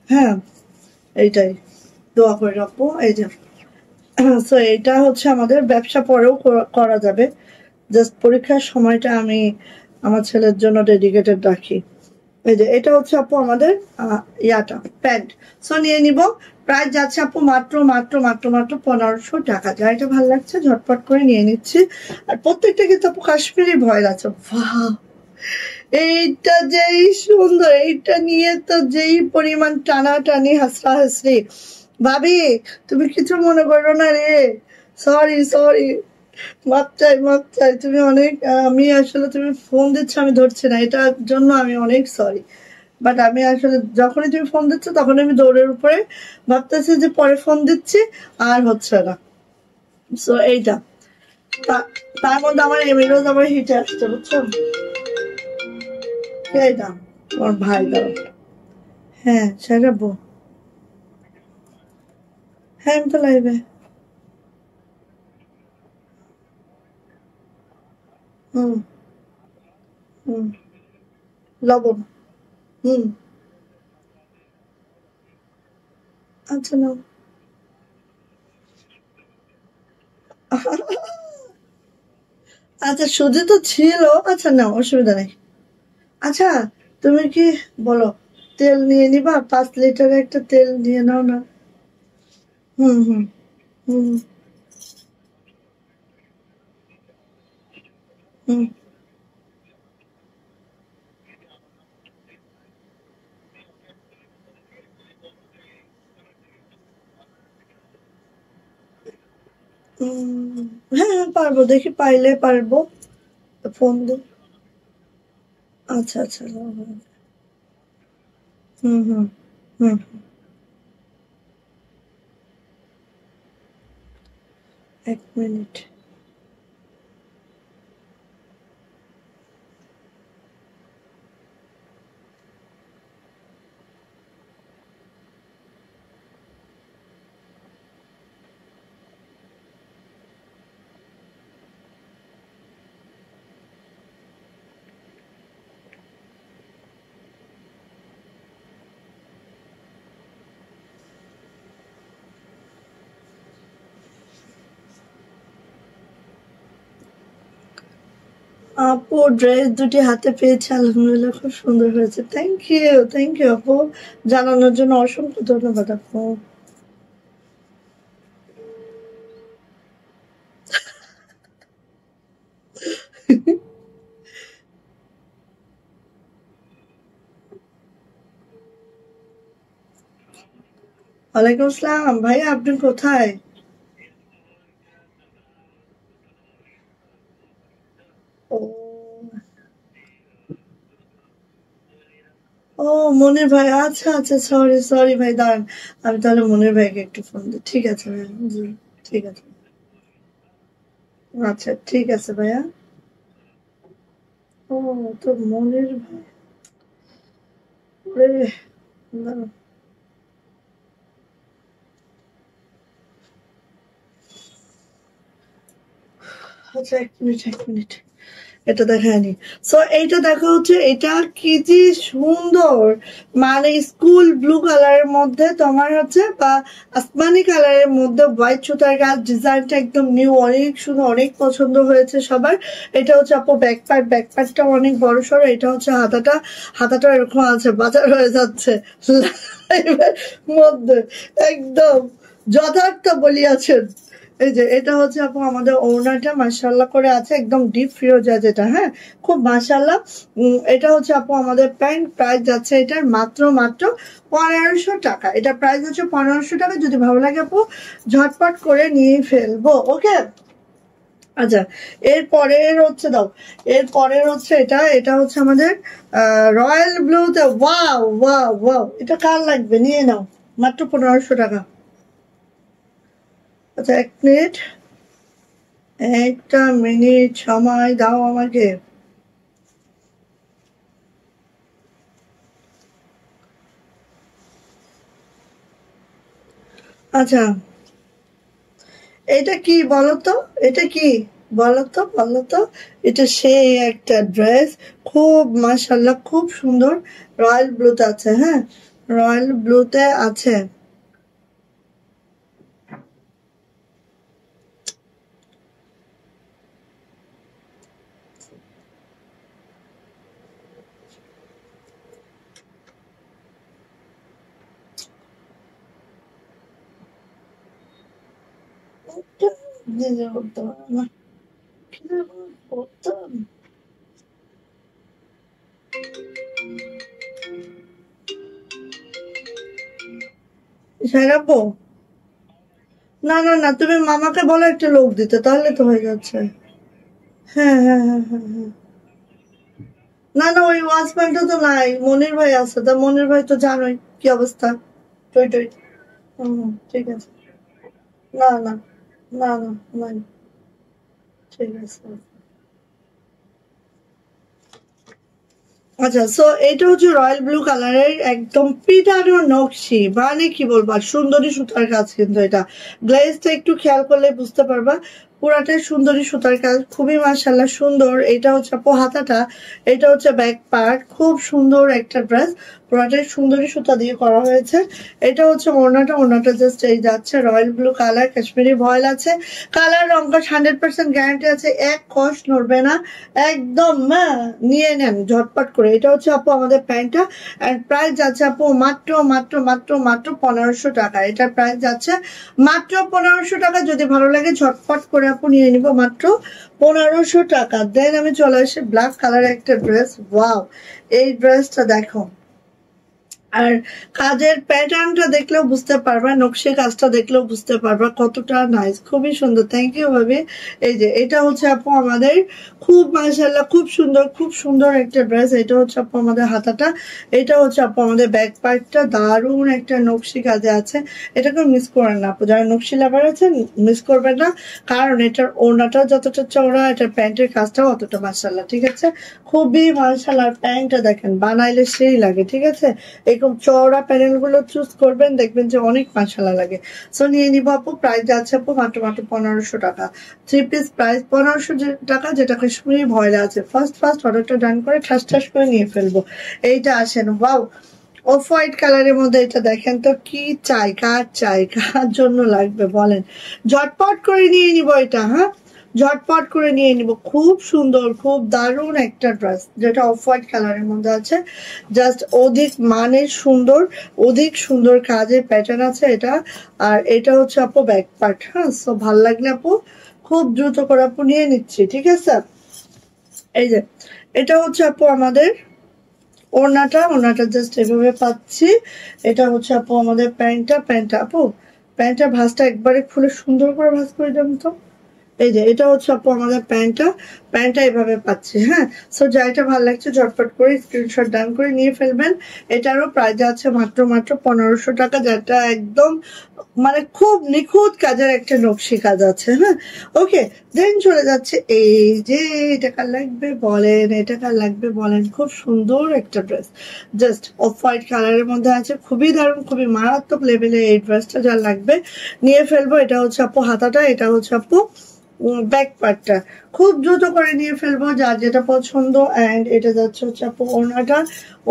হ্যাঁ, এইটাই দোয়া করে রাখবো। এই যে সো এইটা হচ্ছে আমাদের ব্যবসা পরেও করা যাবে, জাস্ট পরীক্ষার সময়টা আমি আমার ছেলের জন্য ডেডিকেটেড রাখি। এই যে এটা হচ্ছে আপু আমাদের ইয়াটা প্যান্ট। সো নিয়ে নিব, প্রাইস যাচ্ছে আপু মাত্র মাত্র মাত্র মাত্র 1500 টাকা। যা এটা ভালো লাগছে ঝটপট করে নিয়ে নিচ্ছি। আর প্রত্যেকটা কিন্তু আপু কাশ্মীরি ভয়েল আছে। বাহ, এইটা যেই সুন্দর, এইটা নিয়ে তো যেই পরিমাণ টানাটানি হাসরা হাসরি। ভাবি, তুমি কিছু মনে করো না রে, সরি সরি, মাপ চাই মাপ চাই। তুমি অনেক, আমি আসলে তুমি ফোন দিচ্ছ আমি ধরছি না, এটার জন্য আমি অনেক সরি। বাট আমি আসলে যখনই তুমি ফোন দিচ্ছ তখন আমি দৌড়ের উপরে ভাবতেছি যে পরে ফোন দিচ্ছি, আর হচ্ছে না। সো এইটা তার মধ্যে আমার এমএলও আমার হিটে আসছে, বুঝছো? এইটা আমার ভাই দাও। হ্যাঁ সেটাবো, হ্যাঁ আমি তো লাইভে। হুম হুম, লবণ। হুম, আচ্ছা নাও। আচ্ছা, সুজি তো ছিল, আচ্ছা নাও, অসুবিধা নেই। আচ্ছা, তুমি কি বলো, তেল নিয়ে নিবা? 5 লিটারের একটা তেল নিয়ে নাও না। হুম হুম হুম হুম হুম। হ্যাঁ হ্যাঁ, পারবো, দেখি পাইলে পারবো। ফোন দে। আচ্ছা আচ্ছা, হুম হুম হুম। এক মিনিট। আপু ড্রেস দুটি হাতে পেয়েছে, আলহামদুলিল্লাহ খুব সুন্দর হয়েছে। থ্যাংক ইউ আপু, জানানোর জন্য অসংখ্য ধন্যবাদ আপু। ওয়ালাইকুম আসসালাম ভাইয়া, আপনি কোথায়? ও ও, মনির ভাই, আচ্ছা আচ্ছা, সরি সরি ভাই, দাঁড়ান, আমি তাহলে মনির ভাইকে একটু ফোন দিই। ঠিক আছে ভাইয়া, জি, ঠিক আছে। আচ্ছা ঠিক আছে ভাইয়া। ও, তো মনির ভাই, ওরে, দাঁড়ান। আচ্ছা এক মিনিট এক মিনিট, এটা দেখায়নি। সো এইটা দেখা হচ্ছে, এটা কি যে সুন্দর, মানে স্কুল ব্লু কালারের মধ্যে তোমার হচ্ছে বা আসমানি কালারের মধ্যে হোয়াইট সুতার কাজ, ডিজাইনটা একদম নিউ, অনেক সুন্দর, অনেক পছন্দ হয়েছে সবার। এটা হচ্ছে আপু ব্যাক পার্টটা অনেক বড় সড়ো। এটা হচ্ছে হাতাটা, হাতাটা এরকম আছে, বাজার হয়ে যাচ্ছে লাইভের মধ্যে, একদম যথার্থ বলিয়াছেন। এই যে এটা হচ্ছে আপু আমাদের ওড়নাটা মাশাআল্লাহ করে আছে, একদম ডিপ ফিরোজা যেটা, হ্যাঁ, খুব মাশাআল্লাহ। এটা হচ্ছে আপু আমাদের প্যান্ট, প্রাইস যাচ্ছে এটার মাত্র মাত্র 1500 টাকা। এটা প্রাইস হচ্ছে 1500 টাকা। যদি ভালো লাগে আপু ঝটপট করে নিয়ে ফেলবো, ওকে। আচ্ছা, এর পরের হচ্ছে দাও, এর পরের হচ্ছে এটা, এটা হচ্ছে আমাদের রয়্যাল ব্লুতে, ওয়াও ওয়াও ওয়াও, এটা কার লাগবে নিয়ে নাও, মাত্র 1500 টাকা। আচ্ছা এক মিনিট, একটা মিনিট সময় দাও আমাকে। আচ্ছা, এটা কি বলতো, এটা কি বলতো বলতো, এটা সেই একটা ড্রেস, খুব মাশাআল্লাহ, খুব সুন্দর। রয়্যাল ব্লুতে আছে, হ্যাঁ, রয়্যাল ব্লুতে আছে। এটা নিজে করতে পারবো না, কিভাবে করতাম? সারাবো, না না না, তুমি মামাকে বলো একটা লোক দিতে, তাহলে তো হয়ে যাচ্ছে। হ্যাঁ হ্যাঁ হ্যাঁ হ্যাঁ হ্যাঁ। না না, ওই ওয়াচম্যানটা তো নাই, মনির ভাই আছে, তা মনির ভাই তো জানোই কি অবস্থা, টই টই। ঠিক আছে। না না না না, নাই, ঠিক আছে। আচ্ছা, সো এটা হচ্ছে রয়্যাল ব্লু কালারের একদম পিটানো নকশি, মানে কি বলবো, আর সুন্দরী সুতার কাজ, কিন্তু এটা গ্লেজটা একটু খেয়াল করলে বুঝতে পারবা, পুরাটাই সুন্দরী সুতার কাজ, খুবই মাশাআল্লাহ সুন্দর। এটা হচ্ছে আপু হাতাটা, এটা হচ্ছে ব্যাক পার্ট, খুব সুন্দর একটা ড্রেস, পুরাটাই সুন্দরী সুতা দিয়ে করা হয়েছে। এটা হচ্ছে ওড়নাটা, ওড়নাটা জাস্ট এই যাচ্ছে রয়্যাল ব্লু কালার, কাশ্মীরি ভয়েল আছে, কালার রঙটা 100% গ্যারান্টি আছে, এক কষ নড়বে না, একদম নিয়ে নেন ঝটপট করে। এটা হচ্ছে আপু আমাদের প্যান্টটা, এন্ড প্রাইস যাচ্ছে আপু মাত্র মাত্র মাত্র মাত্র 1500 টাকা। এটার প্রাইস যাচ্ছে মাত্র 1500 টাকা। যদি ভালো লাগে ঝটপট করে আপু নিয়ে নিব, মাত্র 1500 টাকা। দেন আমি চলে আসি ব্ল্যাক কালারের একটা ড্রেস, ওয়াও, এই ড্রেসটা দেখো, আর কাজের প্যাটার্নটা দেখলেও বুঝতে পারবা, নকশি কাজটা দেখলেও বুঝতে পারবা কতটা নাইস, খুবই সুন্দর। থ্যাংক ইউ ভাবি। এই যে এটা হচ্ছে আপু আমাদের খুব মাশাআল্লাহ খুব সুন্দর একটা ড্রেস। এটা হচ্ছে আপু আমাদের হাতাটা, এটা হচ্ছে আপু আমাদের ব্যাক পার্টটা, দারুণ একটা নকশি কাজে আছে। এটাকে মিস করেন না আপু, যারা নকশি লাভার আছেন মিস করবেন না, কারণ এটার ওড়নাটা যতটা চওড়া, এটার প্যান্টের কাজটাও অতটা মাশাআল্লাহ, ঠিক আছে? খুবই মাশাআল্লাহ। প্যান্টটা দেখেন বানাইলে সেই লাগে, ঠিক আছে? এরকম চওড়া প্যানেল গুলো চুজ করবেন, দেখবেন যে অনেক মাশাআল্লাহ লাগে। সো নিয়ে নিব আপু, প্রাইস যাচ্ছে আপু মাত্র 1500 টাকা। 3 পিস প্রাইস 1500 টাকা, যেটা কাশ্মীরি ভয়লা আছে। ফার্স্ট অর্ডারটা ডান করে ঠাস করে নিয়ে ফেলবো। এইটা আসেন, ওয়াও, অফ হোয়াইট কালারের মধ্যে। এটা দেখেন তো, কি চাই, কার জন্য লাগবে বলেন? ঝটপট করে নিয়ে নিব এটা, হ্যাঁ ঝটপট করে নিয়ে নিব। খুব সুন্দর, খুব দারুণ একটা ড্রেস, যেটা অফ হোয়াইট কালারের মধ্যে আছে। জাস্ট অধিক সুন্দর কাজের প্যাটার্ন আছে এটা। আর এটা হচ্ছে আপু ব্যাক পার্ট, হ্যাঁ। সো ভাল লাগলে আপু খুব দ্রুত করে আপু নিয়ে নিচ্ছি, ঠিক আছে? এই যে এটা হচ্ছে আপু আমাদের ওড়নাটা জাস্ট এভাবে পাচ্ছি। এটা হচ্ছে আপু আমাদের প্যান্টটা আপু, প্যান্টটা ভাঁজটা একবারে খুলে সুন্দর করে ভাঁজ করে দেন তো। এই যে এটা হচ্ছে আপু আমাদের প্যান্টটা এভাবে পাচ্ছি, হ্যাঁ। সো যাইটা ভালো লাগছে ঝটপট করে স্ক্রিনশট ডান করে নিয়ে ফেলবেন। এটারও প্রাইস আছে মাত্র 1500 টাকা, যেটা একদম মানে খুব নিখুঁত কাজের একটা নকশি কাজ আছে, হ্যাঁ। ওকে, দেন চলে যাচ্ছে এই যে এটা কার লাগবে বলেন? খুব সুন্দর একটা ড্রেস, জাস্ট অফ হোয়াইট কালারের মধ্যে আছে, খুবই দারুণ, খুবই মারাত্মক লেভেলে। এই ড্রেসটা যার লাগবে নিয়ে ফেলবো। এটা হচ্ছে আপু হাতাটা, এটা হচ্ছে আপু ব্যাক পার্টটা। খুব দ্রুত করে নিয়ে ফেলবো যার যেটা পছন্দ। অ্যান্ড এটা যাচ্ছে হচ্ছে আপু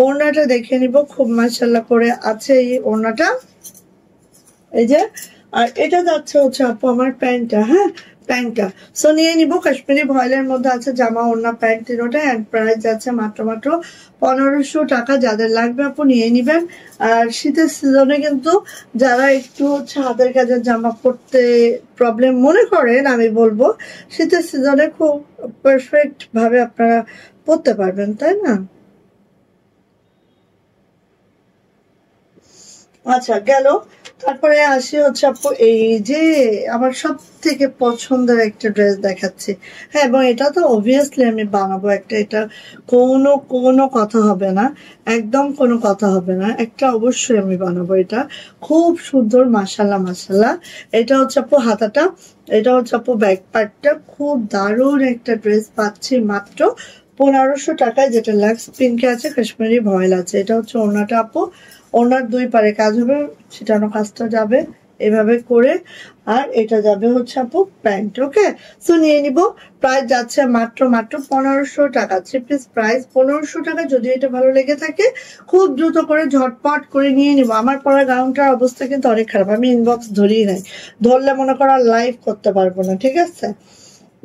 ওড়নাটা দেখে নিব, খুব মাশাআল্লাহ করে আছে এই ওড়নাটা, এই যে। আর এটা যাচ্ছে হচ্ছে আপু আমার প্যান্টটা, হ্যাঁ প্যান্টটা। সো নিয়ে নিব, কাশ্মীরি ভয়েলের মধ্যে আছে, জামা ওড়না প্যান্ট তিনোটা। অ্যান্ড প্রাইস যাচ্ছে মাত্র 1500 টাকা। যাদের লাগবে আপু নিয়ে নিবেন। আর শীতের সিজনে কিন্তু যারা একটু হচ্ছে হাতের কাজের জামা পরতে প্রবলেম মনে করেন, আমি বলবো শীতের সিজনে খুব পারফেক্ট ভাবে আপনারা পরতে পারবেন, তাই না? আচ্ছা গেল। তারপরে আসি হচ্ছে আপু এই যে আমার সব থেকে পছন্দের একটা ড্রেস দেখাচ্ছি, হ্যাঁ। এবং এটা তো অবভিয়াসলি আমি বানাবো একটা, এটা কোনো কথা হবে না, একদম কোনো কথা হবে না, একটা অবশ্যই আমি বানাবো এটা। খুব সুন্দর, মাশাল্লাহ। এটা হচ্ছে আপু হাতাটা, এটা হচ্ছে আপু ব্যাক পার্টটা। খুব দারুণ একটা ড্রেস পাচ্ছি মাত্র 1500 টাকায়, যেটা লাক্স পিঙ্কে আছে, কাশ্মীরি ভয়েল আছে। এটা হচ্ছে ওড়নাটা আপু, ওনার দুই পারে কাজ হবে, ছিটানো কাজটা যাবে এভাবে করে। আর এটা যাবে হচ্ছে আপু প্যান্ট, ওকে। সো নিয়ে নিব, প্রাইস যাচ্ছে মাত্র 1500 টাকা। 3 পিস প্রাইস 1500 টাকা। যদি এটা ভালো লেগে থাকে খুব দ্রুত করে ঝটপট করে নিয়ে নিব। আমার পরা গাউনটার অবস্থা কিন্তু অনেক খারাপ, আমি ইনবক্স ধরিই নাই, ধরলে মনে করো লাইভ করতে পারবো না, ঠিক আছে?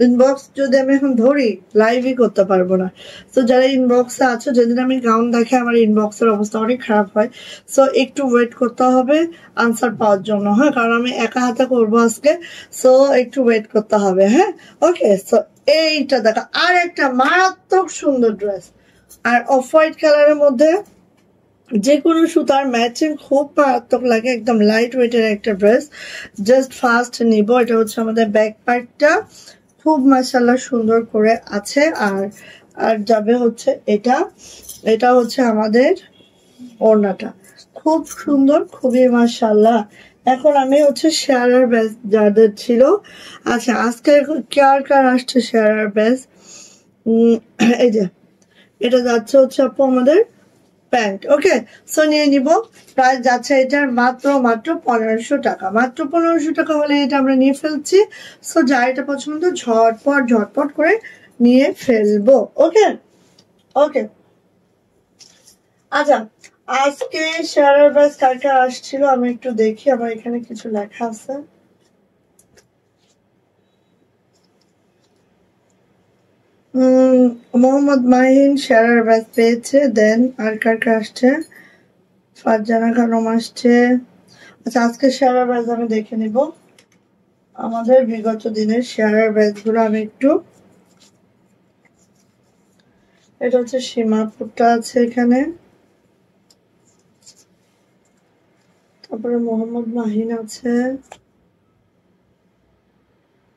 ইনবক্স যদি আমি এখন ধরি লাইভই করতে পারবো না। তো যারা ইনবক্সে আছো, যেদিন আমি গাউন দেখে আমার ইনবক্সের অবস্থা অনেক খারাপ হয়। সো একটু ওয়েট করতে হবে আনসার পাওয়ার জন্য, হ্যাঁ, কারণ আমি একা হাতে করবো আজকে। সো একটু ওয়েট করতে হবে, হ্যাঁ। ওকে, সো এইটা দেখা আর একটা মারাত্মক সুন্দর ড্রেস, আর অফ হোয়াইট কালারের মধ্যে যে কোনো সুতার ম্যাচিং খুব মারাত্মক লাগে, একদম লাইট ওয়েটের একটা ড্রেস। জাস্ট ফার্স্ট নিব, এটা হচ্ছে আমাদের ব্যাক পার্টটা, খুব মাশাআল্লাহ সুন্দর করে আছে। আর আর যাবে হচ্ছে এটা হচ্ছে আমাদের ওড়নাটা, খুব সুন্দর, খুবই মাশাআল্লাহ। এখন আমি হচ্ছে শেয়ারার ব্যাস যাদের ছিল, আচ্ছা আজকে কার আসছে শেয়ারার ব্যাস। এই যে এটা যাচ্ছে হচ্ছে আপু আমাদের প্যান্ট, ওকে। সো নিয়ে নিব, প্রাইস যাচ্ছে এটার মাত্র 1500 টাকা। মাত্র 1500 টাকা হলে এটা আমরা নিয়ে ফেলছি। সো যা এটা পছন্দ ঝটপট করে নিয়ে ফেলবো, ওকে। ওকে, আচ্ছা আজকে শেয়ারের ব্যাস কার আসছিল আমি একটু দেখি, আমার এখানে কিছু লেখা আছে। মোহাম্মদ মাহিন শেয়ারের ব্যাস পেয়েছে। দেন আর কার আসছে? ফারজানা খানম আসছে। আচ্ছা আজকে শেয়ারের ব্যাচ আমি দেখে নিব, আমাদের বিগত দিনের শেয়ারের ব্যাচ গুলো আমি একটু। এটা হচ্ছে সীমাপুরটা আছে এখানে, তারপরে মোহাম্মদ মাহিন আছে,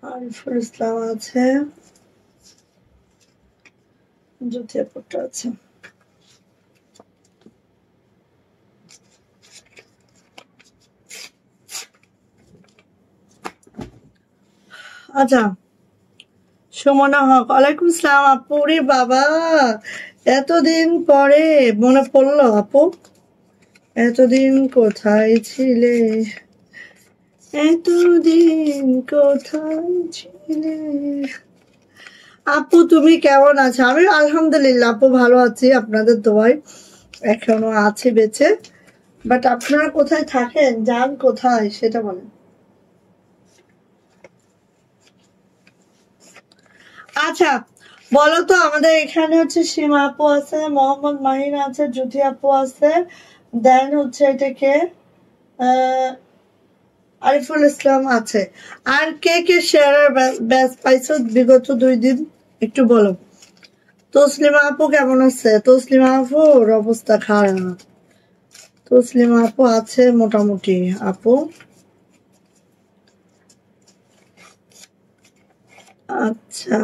আরিফুল ইসলাম আছে, জ্যোতিপুত্র আছে। আচ্ছা, সুমনা হক, ওয়ালাইকুম সালাম আপু। রে বাবা, এতদিন পরে মনে পড়লো আপু, এতদিন কোথায় ছিলে, এতদিন কোথায় ছিলে। আপু তুমি কেমন আছো? আমি আলহামদুলিল্লাহ আপু ভালো আছি, আপনাদের দোয়ায় এখনো আছি বেঁচে। বাট আপনারা কোথায় থাকেন, যান কোথায় সেটা বলেন। আচ্ছা বলো তো, আমাদের এখানে হচ্ছে সীমা আপু আছে, মোহাম্মদ মাহিন আছে, জ্যোতি আপু আছে, দেন হচ্ছে এটাকে আরিফুল ইসলাম আছে। আর কে কে শেয়ার ব্যাচ পাইছো বিগত 2 দিন একটু বলো। তসলিমা আপু কেমন আছে? তসলিমা আপুর অবস্থা খারাপ। তসলিমা আপু আছে মোটামুটি আপু। আচ্ছা,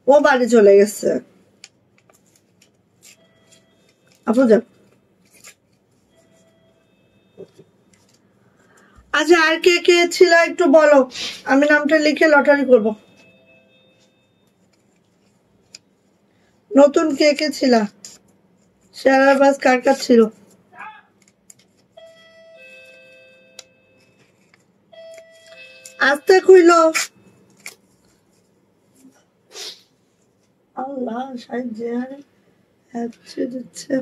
ও বাড়ি চলে গেছে আপু যাও। আচ্ছা, আর কে কে ছিল একটু বলো, আমি নামটা লিখে লটারি করব। নতুন কে কে ছিল, শেয়ার বাস কার কার ছিল? আস্তে খুইল। আল্লাহ সাহায্য হচ্ছে দিচ্ছে।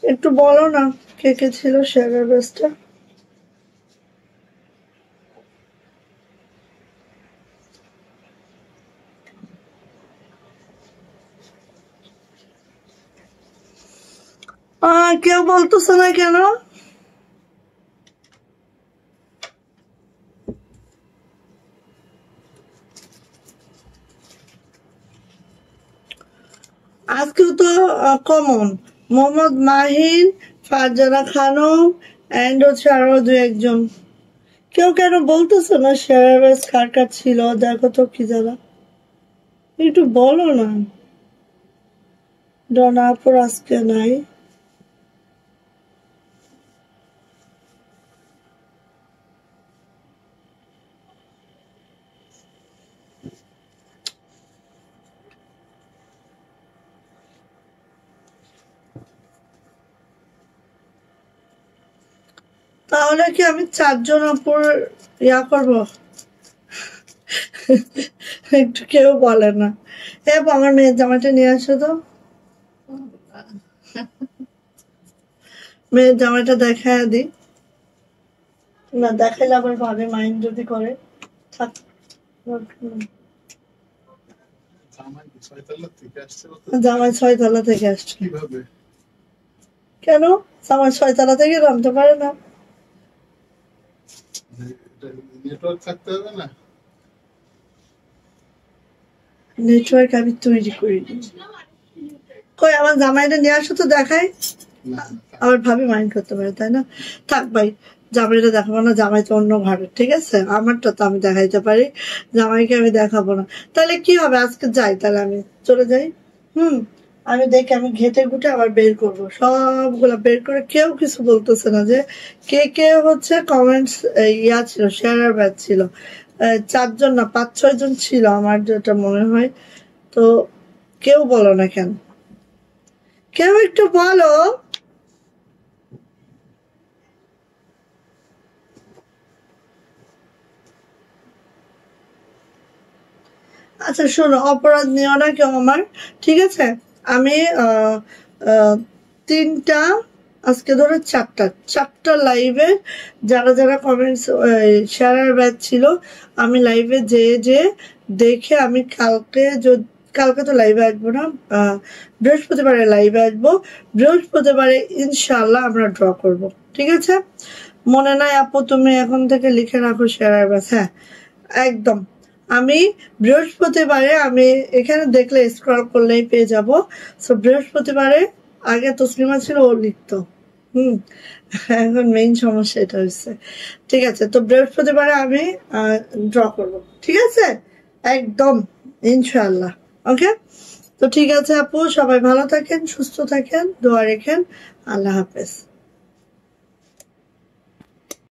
একটু বলো না কে কে ছিল শেয়ার বাসটা। কেউ বলতেছে না কেন? আজকেও তো কমন মোহাম্মদ মাহিন, ফারজানা খানম এন্ড হচ্ছে আরো 2-1 জন। কেউ কেন বলতেছে না শেয়ার বাস কার কার ছিল, দেখো তো কি যারা, একটু বলো না। ডনাপুর আজকে নাই। তাহলে কি আমি 4 জন আপুর ইয়া করব? একটু কেউ বলে না। আমার মেয়ের জামাটা নিয়ে আসো তো, মেয়ের জামাটা দেখায় দি। না দেখাইলে আবার ভাবে মাইন্ড যদি করে। থাক, জামাই 6 তলা থেকে আসছে। কেন জামাই 6 তলা থেকে নামতে পারে না? নেটওয়ার্ক থাকতে হবে না? নেটওয়ার্ক আমি তৈরি করি। কই আমার জামাইটা নিয়ে আসো তো দেখাই। আবার ভাবি মাইন্ড করতে পারে, তাই না? থাক ভাই, জামাইটা দেখাবো না, জামাই তো অন্য ঘরের, ঠিক আছে? আমারটা তো আমি দেখাইতে পারি, জামাইকে আমি দেখাবো না। তাহলে কি হবে, আজকে যাই, তাহলে আমি চলে যাই। আমি দেখি, আমি ঘেটে ঘুটে আবার বের করবো, সবগুলা বের করে। কেউ কিছু বলতেছে না যে কে কে হচ্ছে কমেন্টস ইয়া ছিল, শেয়ার ব্যাচ ছিল। 4 জন না 5-6 জন ছিল আমার যেটা মনে হয়। তো কেউ বলো না কেন, কেউ একটু বলো। আচ্ছা শোনো, অপরাধ নিও না কেউ আমার, ঠিক আছে? আমি 3টা, আজকে ধরো 4টা লাইভে যারা যারা কমেন্টস শেয়ার ব্যাচ ছিল, আমি লাইভে যে দেখে আমি কালকে তো লাইভে আসবো না, বৃহস্পতিবারে লাইভে আসবো। বৃহস্পতিবারে ইনশাআল্লাহ আমরা ড্র করব, ঠিক আছে? মনে নাই আপু, তুমি এখন থেকে লিখে রাখো শেয়ার বাস। হ্যাঁ একদম, আমি বৃহস্পতিবারে, আমি এখানে দেখলে স্ক্রল করলেই পেয়ে যাব। সো বৃহস্পতিবারে, আগে তসলিমা ছিল ও লিখতো, এখন মেইন সমস্যা এটা হচ্ছে। ঠিক আছে, তো বৃহস্পতিবারে আমি ড্র করব, ঠিক আছে? একদম ইনশাআল্লাহ। ওকে, তো ঠিক আছে আপু, সবাই ভালো থাকেন, সুস্থ থাকেন, দোয়া রেখেন। আল্লাহ হাফেজ।